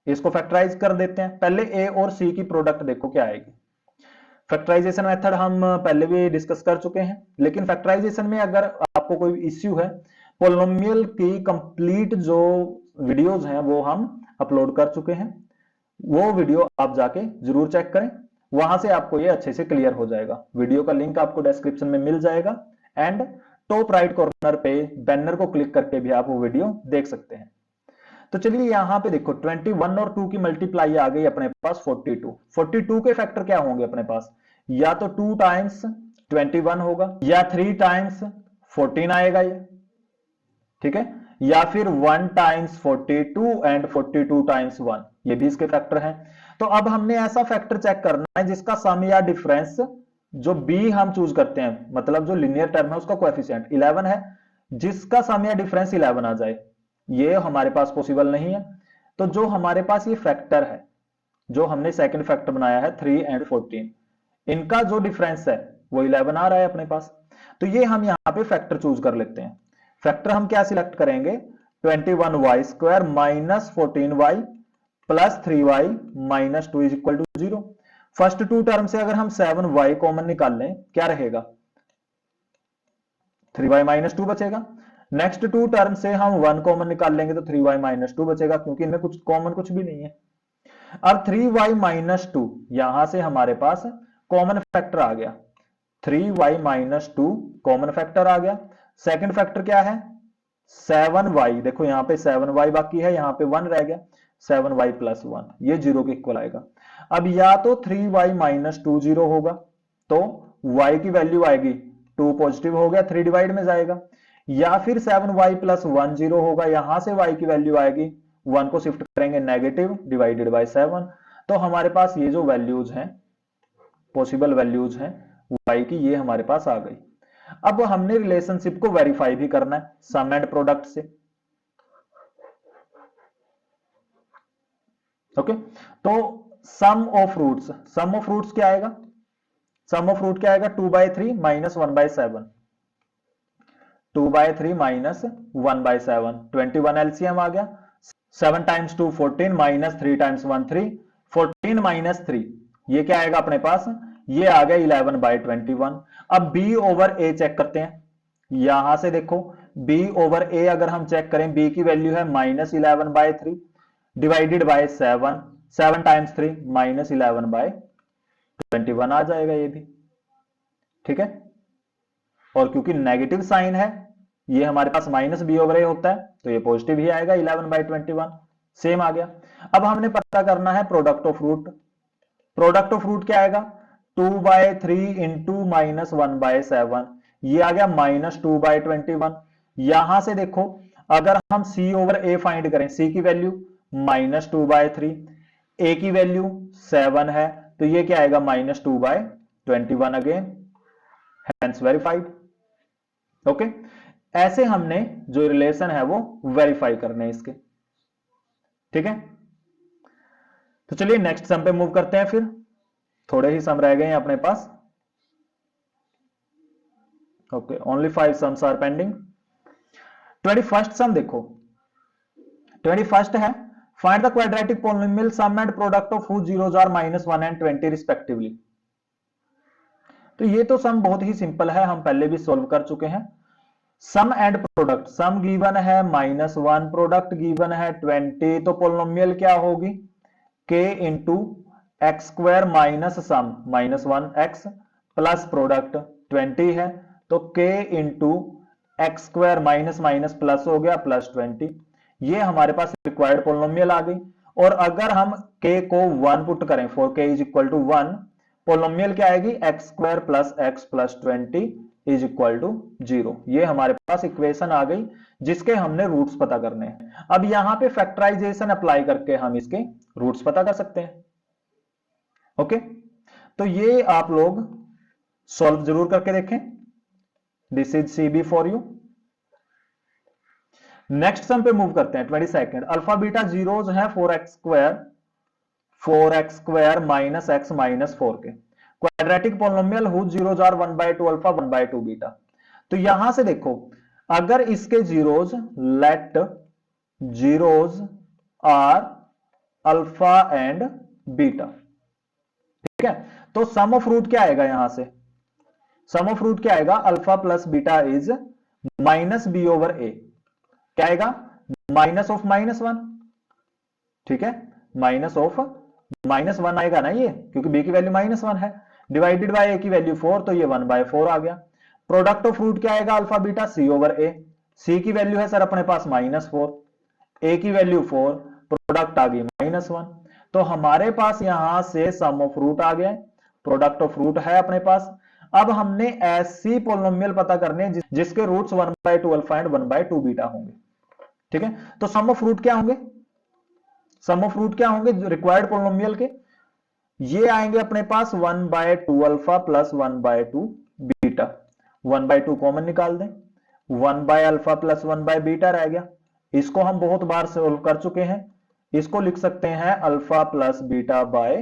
इसको फैक्टराइज कर देते हैं। पहले a और c की प्रोडक्ट देखो क्या आएगी। फैक्टराइजेशन मेथड हम पहले भी डिस्कस कर चुके हैं, लेकिन फैक्टराइजेशन में अगर आपको कोई इश्यू है, पोलिनोमियल की कंप्लीट जो वीडियोस हैं वो हम अपलोड कर चुके हैं, वो वीडियो आप जाके जरूर चेक करें, वहां से आपको ये अच्छे से क्लियर हो जाएगा। वीडियो का लिंक आपको डिस्क्रिप्शन में मिल जाएगा एंड टॉप राइट कॉर्नर पे बैनर को क्लिक करके भी आप वो वीडियो देख सकते हैं। तो चलिए यहां पे देखो 21 और 2 की मल्टीप्लाई आ गई अपने पास 42। 42 के फैक्टर क्या होंगे अपने पास, या तो 2 टाइम्स 21 होगा, या 3 टाइम्स 14 आएगा ये। ठीक है, या फिर 1 टाइम्स 42 एंड 42 टाइम्स 1, ये भी इसके फैक्टर हैं। तो अब हमने ऐसा फैक्टर चेक करना है जिसका सम या डिफरेंस, जो b हम चूज करते हैं, मतलब जो लीनियर टर्म है उसका कोएफिशिएंट 11 है, जिसका सम या डिफरेंस 11 आ जाए, ये हमारे पास पॉसिबल नहीं है। तो जो हमारे पास ये फैक्टर है, जो हमने सेकंड फैक्टर बनाया है 3 एंड 14, इनका जो डिफरेंस है वो 11 आ रहा है अपने पास, तो ये हम यहां पे फैक्टर चूज कर लेते हैं। फैक्टर हम क्या सिलेक्ट करेंगे, 21y square minus 14y plus 3y minus 2 is equal to 0। First 2 term से अगर हम 7y कॉमन निकाल लें क्या रहेगा, 3y माइनस 2 बचेगा। नेक्स्ट 2 टर्म से हम 1 कॉमन निकाल लेंगे तो 3y माइनस 2 बचेगा, क्योंकि इनमें कुछ कॉमन कुछ भी नहीं है। अब 3y माइनस 2, यहां से हमारे पास कॉमन फैक्टर आ गया, 3y माइनस 2 कॉमन फैक्टर आ गया। सेकंड फैक्टर क्या है 7y, देखो यहां पे 7y बाकी है, यहां पे 1 रह गया, 7y प्लस 1, ये 0 के इक्वल आएगा। अब या तो 3y माइनस 2 0 होगा, तो y की वैल्यू आएगी 2 पॉजिटिव हो गया, 3 डिवाइड में जाएगा, या फिर 7y प्लस 1 0 होगा, यहां से y की वैल्यू आएगी 1 को शिफ्ट करेंगे नेगेटिव डिवाइडेड बाय 7, तो हमारे पास ये जो वैल्यूज हैं, पॉसिबल वैल्यूज हैं y की, ये हमारे पास आ गई। अब हमने रिलेशनशिप को वेरीफाई भी करना है सम एंड प्रोडक्ट से। ओके, तो सम ऑफ रूट्स क्या आएगा? सम ऑफ रूट क्या आएगा? 2/3 माइनस 1/7, 2/3 माइनस 1/7, 21 एलसीएम आ गया। 7 टाइम्स 2 14 माइनस 3 टाइम्स 1 3, 14 माइनस 3 ये क्या आएगा अपने पास? ये आ गया 11/21। अब b ओवर a चेक करते हैं। यहां से देखो b ओवर a अगर हम चेक करें, b की वैल्यू है -11/3 डिवाइडेड बाय 7, 7 टाइम्स 3 -11/21 आ जाएगा ये भी। ठीक है, और क्योंकि नेगेटिव साइन है, ये हमारे पास माइनस बी ओवर ए होता है, तो ये पॉजिटिव ही आएगा 11/21, सेम आ गया। अब हमने पता करना है product of root. Product of root क्या आएगा? 2/3 इंटू -1/7, ये आ गया -2/21। यहां से देखो अगर हम c ओवर a फाइंड करें, c की वैल्यू -2/3, a की वैल्यू 7 है, तो ये क्या आएगा? -2/21 अगेन, हेंस वेरीफाइड। ओके, ऐसे हमने जो रिलेशन है वो वेरीफाई करने इसके। ठीक है, तो चलिए नेक्स्ट सम पे मूव करते हैं। फिर थोड़े ही सम रह गए हैं अपने पास। Okay, only 5 sums are pending. 21st sum देखो, 21st है find the quadratic polynomial sum and product of whose zeros are -1 and 20 respectively. तो ये तो सम बहुत ही सिंपल है, हम पहले भी सॉल्व कर चुके हैं। सम एंड प्रोडक्ट, सम गिवन है -1, प्रोडक्ट गिवन है 20, तो पोलिनोमियल क्या होगी? k into x square minus सम -1x प्लस प्रोडक्ट 20 है, तो k into x square minus minus plus हो गया +20। ये हमारे पास रिक्वायर्ड पोलिनोमियल आ गई। और अगर हम k को 1 पुट करें, for k is equal to 1, polynomial क्या आएगी? X square plus x plus 20 is equal to 0। ये हमारे पास इक्वेशन आ गई जिसके हमने रूट्स पता करने हैं। अब यहां पे फैक्टराइजेशन अप्लाई करके हम इसके रूट्स पता कर सकते हैं। ओके, तो ये आप लोग सॉल्व जरूर करके देखें। This is CB for you. Next sum पे मूव करते हैं। 22nd, अल्फा बीटा जीरोज है 4x square minus x minus 4 के quadratic polynomial whose zeros are 1/2 alpha 1/2 beta. तो यहां से देखो अगर इसके zeros, let zeros are alpha and beta, ठीक है, तो सम ऑफ रूट क्या आएगा? यहां से सम ऑफ रूट क्या आएगा? Alpha plus beta is -b over a। क्या आएगा? माइनस ऑफ -1, ठीक है, माइनस ऑफ -1 आएगा ना ये, क्योंकि b की वैल्यू -1 है, डिवाइडेड बाय a की वैल्यू 4, तो ये 1/4 आ गया। प्रोडक्ट ऑफ रूट क्या आएगा? Alpha beta c over a। c की वैल्यू है सर अपने पास -4, a की वैल्यू 4, प्रोडक्ट आ गई -1। तो हमारे पास यहां से सम ऑफ रूट आ गया, प्रोडक्ट ऑफ रूट है अपने पास। अब हमने ऐसी पोलिनोमियल पता करने जिसके रूट्स 1/2 अल्फा एंड 1/2 बीटा होंगे। ठीक है, तो सम ऑफ रूट क्या होंगे? सम ऑफ रूट क्या होंगे रिक्वायर्ड पोलिनोमियल के? ये आएंगे अपने पास 1/2 अल्फा प्लस 1/2 बीटा। 1/2 कॉमन निकाल दें, 1/अल्फा प्लस 1/बीटा रह गया। इसको हम बहुत बार सॉल्व कर चुके हैं। इसको लिख सकते हैं alpha plus beta by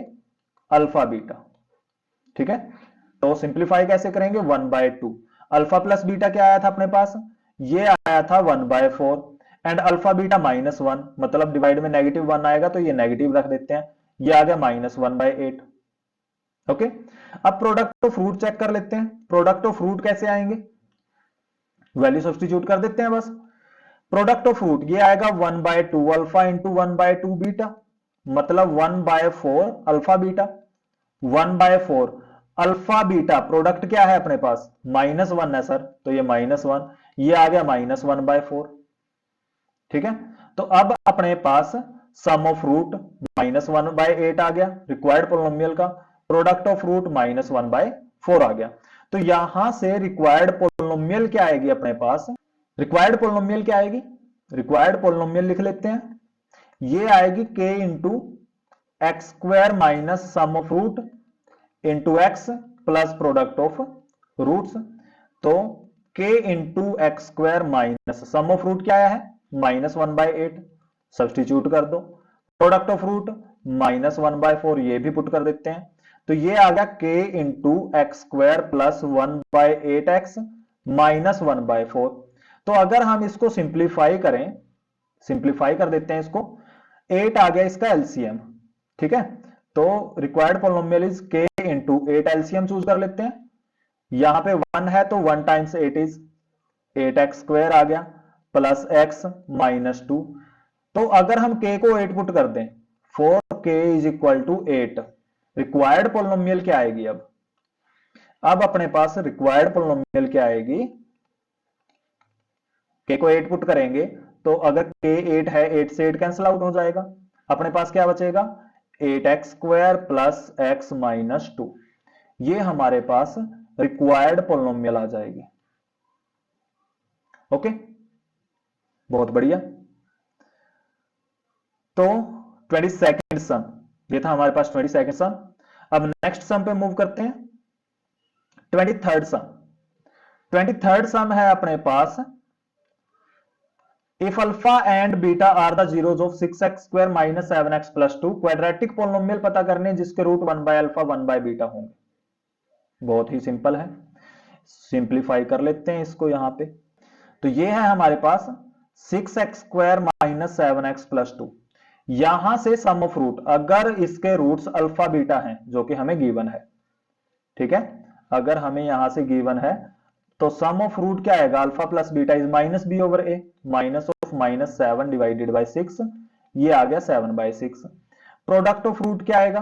alpha beta. ठीक है, तो सिंप्लीफाई कैसे करेंगे? 1/2 अल्फा प्लस बीटा क्या आया था अपने पास? ये आया था 1/4 एंड अल्फा बीटा -1, मतलब डिवाइड में -1 आएगा तो ये नेगेटिव रख देते हैं, ये आ गया -1/8। ओके, अब प्रोडक्ट ऑफ रूट चेक कर लेते हैं। प्रोडक्ट ऑफ रूट कैसे आएंगे? वैल्यू सब्स्टिट्यूट कर देते हैं बस। प्रोडक्ट ऑफ रूट ये आएगा 1/2 अल्फा इंटू 1/2 बीटा, मतलब 1/4 alpha beta, 1/4 alpha beta. Product क्या है अपने पास? -1 है सर, तो ये -1, ये आ गया -1/4। ठीक है, तो अब अपने पास सम ऑफ रूट -1/8 आ गया, रिक्वायर्ड पोलिनोमियल का। प्रोडक्ट ऑफ रूट -1/4 आ गया। तो यहां से रिक्वायर्ड पोलिनोमियल क्या आएगी अपने पास? रिक्वायर्ड पोलिनोमियल क्या आएगी? रिक्वायर्ड पोलिनोमियल लिख लेते हैं। ये आएगी k into x square minus sum of root into x plus product of roots. तो k into x square minus sum of root क्या आया है -1/8, सब्सटीट्यूट कर दो। प्रोडक्ट ऑफ रूट -1/4, ये भी पुट कर देते हैं। तो ये आ गया k into x square plus 1/8x -1/4। तो अगर हम इसको सिंप्लीफाई करें, सिंप्लीफाई कर देते हैं इसको, 8 आ गया इसका एलसीएम। ठीक है, तो required polynomial is k into 8, LCM choose कर लेते हैं। यहां पे 1 है तो 1 टाइम्स 8 इज 8x स्क्वायर आ गया प्लस x -2। तो अगर हम k को 8 पुट कर दें, 4k is equal to 8, required polynomial क्या आएगी? अब अपने पास रिक्वायर्ड पॉलिनोमियल क्या आएगी? k को 8 पुट करेंगे तो अगर k 8 है, 8 से 8 कैंसिल आउट हो जाएगा, अपने पास क्या बचेगा 8x स्क्वायर प्लस x -2। ये हमारे पास रिक्वायर्ड पॉलिनोमियल आ जाएगी। ओके, बहुत बढ़िया। तो 22nd सम, ये था हमारे पास 22nd सम। अब नेक्स्ट सम पे मूव करते हैं। 23rd सम, 23rd सम है अपने पास, if alpha and beta are the zeros of 6x square minus 7x plus 2, quadratic polynomial पता करने जिसके रूट 1/अल्फा 1/बीटा होंगे। बहुत ही सिंपल है, सिंप्लीफाई कर लेते हैं इसको यहां पे। तो ये है हमारे पास 6x square minus 7x plus 2। यहां से सम ऑफ रूट, अगर इसके रूट्स अल्फा बीटा हैं जो कि हमें गिवन है, ठीक है, अगर हमें यहां से गिवन है तो सम ऑफ रूट क्या आएगा? Alpha plus beta is -b/a, minus of -7 divided by 6, ये आ गया 7/6। प्रोडक्ट ऑफ रूट क्या आएगा?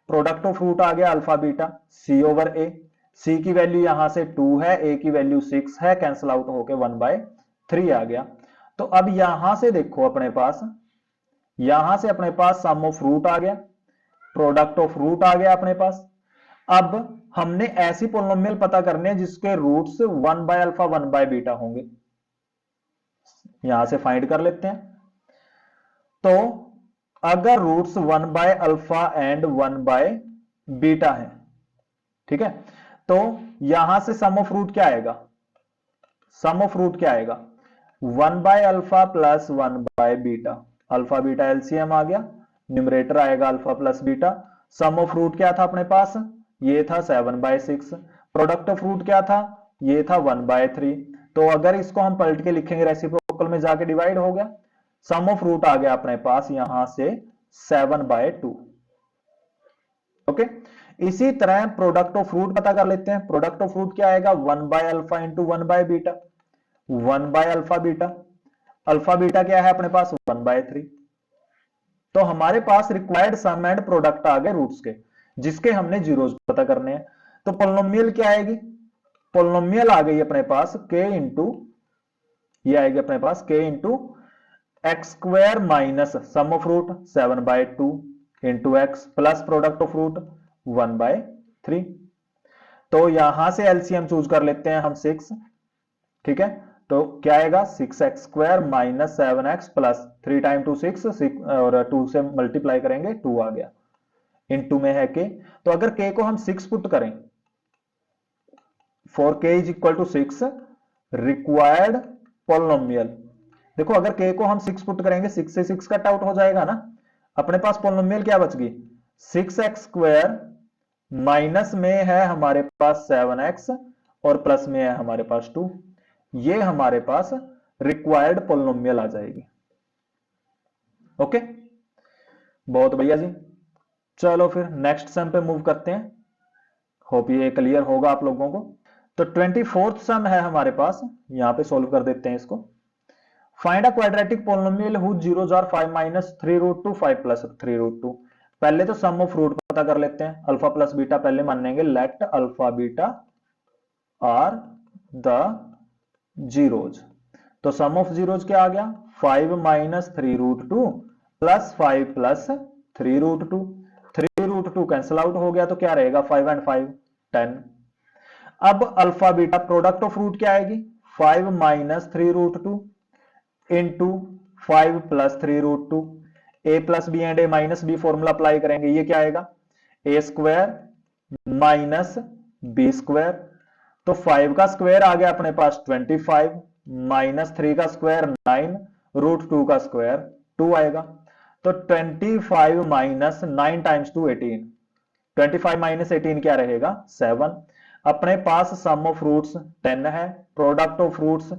प्रोडक्ट ऑफ रूट आ गया अल्फा बीटा c/a। c की वैल्यू यहां से 2 है, a की वैल्यू 6 है, कैंसिल आउट होके 1/3 आ गया। तो अब यहां से देखो अपने पास, यहां से अपने पास सम ऑफ रूट आ गया, प्रोडक्ट ऑफ रूट आ गया अपने पास। अब हमने ऐसी पॉलिनोमियल पता करने हैं जिसके रूट्स 1/अल्फा 1/बीटा होंगे, यहां से फाइंड कर लेते हैं। तो अगर रूट्स 1/अल्फा एंड 1/बीटा है, ठीक है, तो यहां से सम ऑफ रूट क्या आएगा? सम ऑफ रूट क्या आएगा? 1/अल्फा प्लस 1/बीटा, अल्फा बीटा एलसीएम आ गया, न्यूमरेटर आएगा alpha plus beta. Sum of root क्या था अपने पास? ये था 7/6। प्रोडक्ट ऑफ रूट क्या था? ये था 1/3। तो अगर इसको हम पलट के लिखेंगे, रेसिप्रोकल में जाके डिवाइड हो गया, सम ऑफ रूट आ गया अपने पास यहां से 7/2। ओके, इसी तरह प्रोडक्ट ऑफ रूट पता कर लेते हैं। प्रोडक्ट ऑफ रूट क्या आएगा? 1/अल्फा इंटू 1/बीटा, 1/अल्फा बीटा, अल्फा बीटा क्या है अपने पास? 1/3। तो हमारे पास रिक्वायर्ड सम एंड प्रोडक्ट आ गए रूट्स के, जिसके हमने जीरोज पता करने हैं। तो पोलिनोमियल क्या आएगी? पोलिनोमियल आ गई अपने पास k इंटू, ये आएगी अपने पास k into x square minus sum of root 7/2 into x plus product of root 1/3। तो यहां से एलसीएम चूज कर लेते हैं हम 6, ठीक है, तो क्या आएगा? 6x square minus 7x plus 3 time 2 6, और 2 से मल्टीप्लाई करेंगे 2 आ गया, इनटू में है k। तो अगर k को हम 6 पुट करें, 4k is equal to 6, required polynomial, देखो अगर k को हम 6 पुट करेंगे, 6 से 6 कट आउट हो जाएगा ना, अपने पास पॉलिनोमियल क्या बच गई? 6x स्क्वायर माइनस में है हमारे पास 7x और प्लस में है हमारे पास 2, ये हमारे पास रिक्वायर्ड पॉलिनोमियल आ जाएगी। ओके, बहुत बढ़िया जी। चलो फिर नेक्स्ट सम पे मूव करते हैं, होप ये क्लियर होगा आप लोगों को। तो 24th सम है हमारे पास, यहां पे सोल्व कर देते हैं इसको। Find a quadratic polynomial whose zeros are 5 minus 3√2 5 plus 3√2। पहले तो सम ऑफ रूट पता कर लेते हैं। अल्फा प्लस बीटा पहले मानेंगे, let alpha beta are the zeros. तो सम ऑफ जीरोज क्या आ गया? 5 minus 3√2 plus 5 plus 3√2, 3√2 cancel out हो गया, तो क्या रहेगा? 5 एंड 5 10। अब alpha beta product of root क्या आएगी? 5 minus 3√2 into 5 plus 3√2, a plus b and a minus b formula apply करेंगे, ये क्या आएगा, a square minus b square. तो 5 का स्क्वायर आ गया अपने पास 25, माइनस 3 का स्क्वायर 9, रूट 2 का स्क्वायर 2 आएगा। तो 25 माइनस 9 टाइम्स 2 18, 25 माइनस 18 क्या रहेगा 7। अपने पास सम ऑफ रूट्स 10 है, प्रोडक्ट ऑफ रूट्स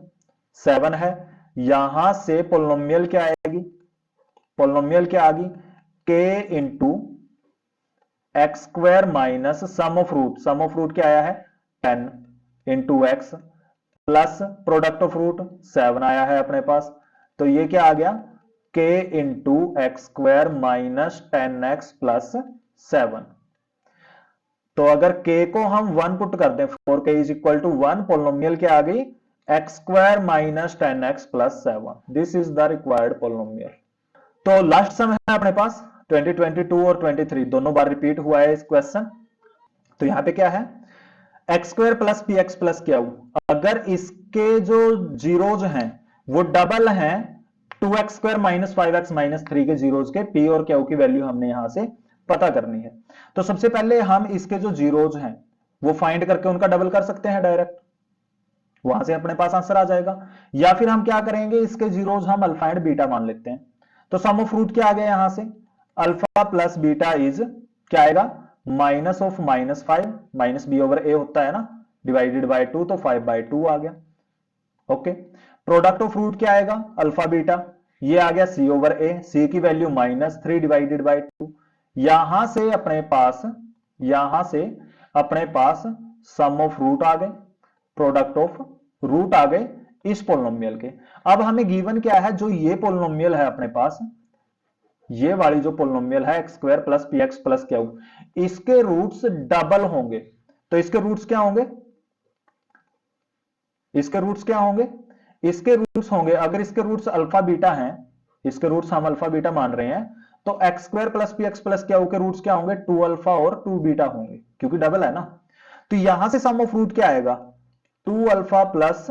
7 है। यहां से पोलिनोमियल क्या आएगी, पोलिनोमियल क्या आ गई, k into x square minus sum of root, sum of root क्या आया है 10 into x plus product of root 7 आया है अपने पास। तो ये क्या आ गया, के into x square minus 10x plus 7। तो अगर k को हम 1 पुट कर दें, 4k is equal to 1, polynomial क्या आ गई, x square minus 10x plus 7। This is the required polynomial. तो लास्ट सम है अपने पास 2022 और 23 दोनों बार रिपीट हुआ है इस क्वेश्चन। तो यहां पे क्या है, x square plus P x plus Q, अगर इसके जो जीरोज हैं वो डबल हैं 2x square minus 5x minus 3 के जीरोज के, पी और क्यू की वैल्यू हमने यहां से पता करनी है। तो सबसे पहले हम इसके जो जीरोज हैं वो फाइंड करके उनका डबल कर सकते हैं डायरेक्ट, वहां से अपने पास आंसर आ जाएगा। या फिर हम क्या करेंगे, इसके जीरोज हम अल्फा एंड बीटा मान लेते हैं। तो सम ऑफ रूट क्या आ गया यहां से, अल्फा प्लस बीटा इज क्या आएगा, minus of minus 5, minus b over a होता है ना, डिवाइडेड बाय 2, तो 5/2 आ गया। ओके, प्रोडक्ट ऑफ रूट क्या आएगा, अल्फा बीटा, ये आ गया सी ओवर ए, सी की वैल्यू -3 डिवाइडेड बाय 2। यहां से अपने पास सम ऑफ रूट आ गए, प्रोडक्ट ऑफ रूट आ गए इस पोलिनोमियल के। अब हमें गिवन क्या है, जो ये पोलिनोमियल है अपने पास, ये वाली जो पोलिनोमियल है x square plus P x plus Q, इसके रूट्स डबल होंगे। तो इसके रूट्स क्या होंगे, इसके रूट्स क्या होंगे, इसके रूट्स होंगे, अगर इसके रूट्स अल्फा बीटा हैं, इसके रूट्स हम अल्फा बीटा मान रहे हैं, तो x square plus P x plus Q के रूट्स क्या होंगे, 2 अल्फा और 2 बीटा होंगे, क्योंकि डबल है ना। तो यहां से सम ऑफ रूट क्या आएगा, 2 अल्फा प्लस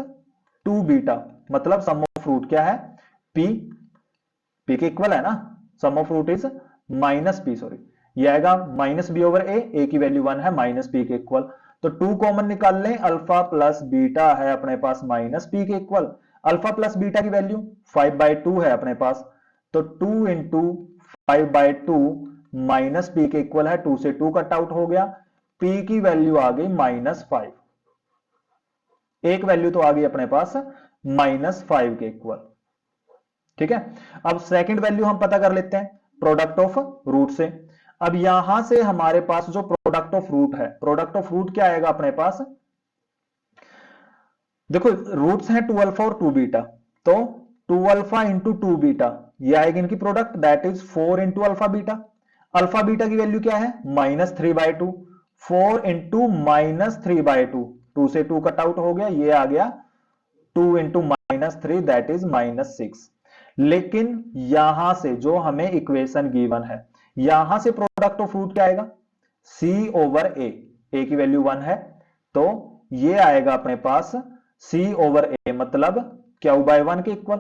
2 बीटा, मतलब सम ऑफ रूट क्या है, पी, पी के इक्वल है ना, sum of root is minus p, sorry ये आएगा माइनस बी ओवर ए की वैल्यू 1 है, माइनस पी के इक्वल। तो 2 कॉमन निकाल लें, अल्फा प्लस बीटा है अपने पास माइनस पी के इक्वल, अल्फा प्लस बीटा की वैल्यू 5/2 है अपने पास, तो 2 इंटू 5/2 माइनस पी के इक्वल है, 2 से 2 कट आउट हो गया, पी की वैल्यू आ गई -5, एक वैल्यू तो आ गई अपने पास -5 के इक्वल। ठीक है, अब सेकंड वैल्यू हम पता कर लेते हैं प्रोडक्ट ऑफ रूट से। अब यहां से हमारे पास जो प्रोडक्ट ऑफ रूट है, प्रोडक्ट ऑफ रूट क्या आएगा अपने पास, देखो रूट्स हैं 2 अल्फा और 2 बीटा, तो 2 अल्फा इंटू 2 बीटा ये आएगी इनकी product, that is 4 into alpha beta. Alpha beta की वैल्यू क्या है -3/2, 4 इंटू -3/2, 2 से 2 कट आउट हो गया, ये आ गया 2 इंटू -3 दैट इज -6। लेकिन यहां से जो हमें इक्वेशन गिवन है, यहां से प्रोडक्ट ऑफ रूट क्या आएगा, सी ओवर ए की वैल्यू 1 है, तो ये आएगा अपने पास सी ओवर ए, मतलब Q/1 के इक्वल।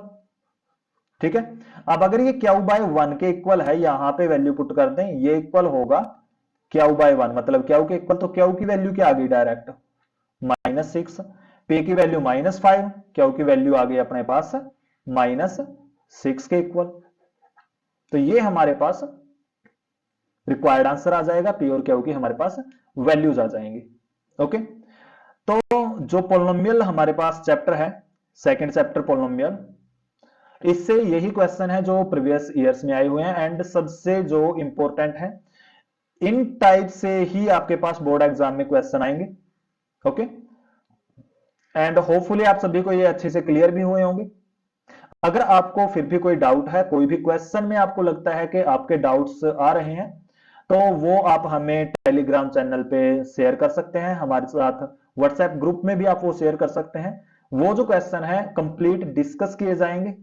ठीक है, अब अगर ये Q/1 के इक्वल है, यहां पे वैल्यू पुट कर दें, ये इक्वल होगा Q/1, मतलब Q के इक्वल, तो Q की वैल्यू क्या आ गई डायरेक्ट -6, P की वैल्यू -5, Q की वैल्यू आ गई अपने पास -6 के इक्वल। तो ये हमारे पास रिक्वायर्ड आंसर आ जाएगा, P और Q की हमारे पास वैल्यूज आ जाएंगी। ओके, तो जो पोलिनोमियल हमारे पास चैप्टर है, सेकंड चैप्टर पोलिनोमियल, इससे यही क्वेश्चन है जो प्रीवियस ईयर्स में आए हुए हैं एंड सबसे जो इंपॉर्टेंट है, इन टाइप से ही आपके पास बोर्ड एग्जाम में क्वेश्चन आएंगे। ओके, एंड होपफुली आप सभी को ये अच्छे से क्लियर भी हुए होंगे। अगर आपको फिर भी कोई डाउट है, कोई भी क्वेश्चन में आपको लगता है कि आपके डाउट्स आ रहे हैं, तो वो आप हमें टेलीग्राम चैनल पे शेयर कर सकते हैं, हमारे साथ व्हाट्सएप ग्रुप में भी आप वो शेयर कर सकते हैं। वो जो क्वेश्चन है कंप्लीट डिस्कस किए जाएंगे।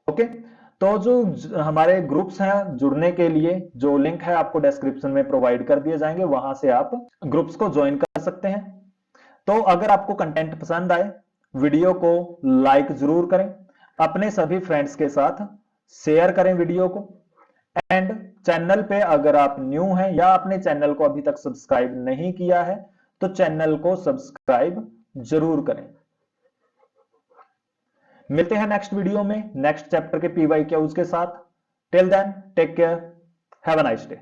ओके, तो जो हमारे ग्रुप्स हैं, जुड़ने के लिए जो लिंक है आपको डिस्क्रिप्शन में प्रोवाइड कर दिए जाएंगे, वहां से आप ग्रुप्स को ज्वाइन कर सकते हैं। तो अगर आपको कंटेंट पसंद आए, वीडियो को लाइक जरूर करें, अपने सभी फ्रेंड्स के साथ शेयर करें वीडियो को। एंड चैनल पे अगर आप न्यू हैं या आपने चैनल को अभी तक सब्सक्राइब नहीं किया है तो चैनल को सब्सक्राइब जरूर करें। मिलते हैं नेक्स्ट वीडियो में नेक्स्ट चैप्टर के पीवाई क्यूज के साथ। Till then take care, have a nice day.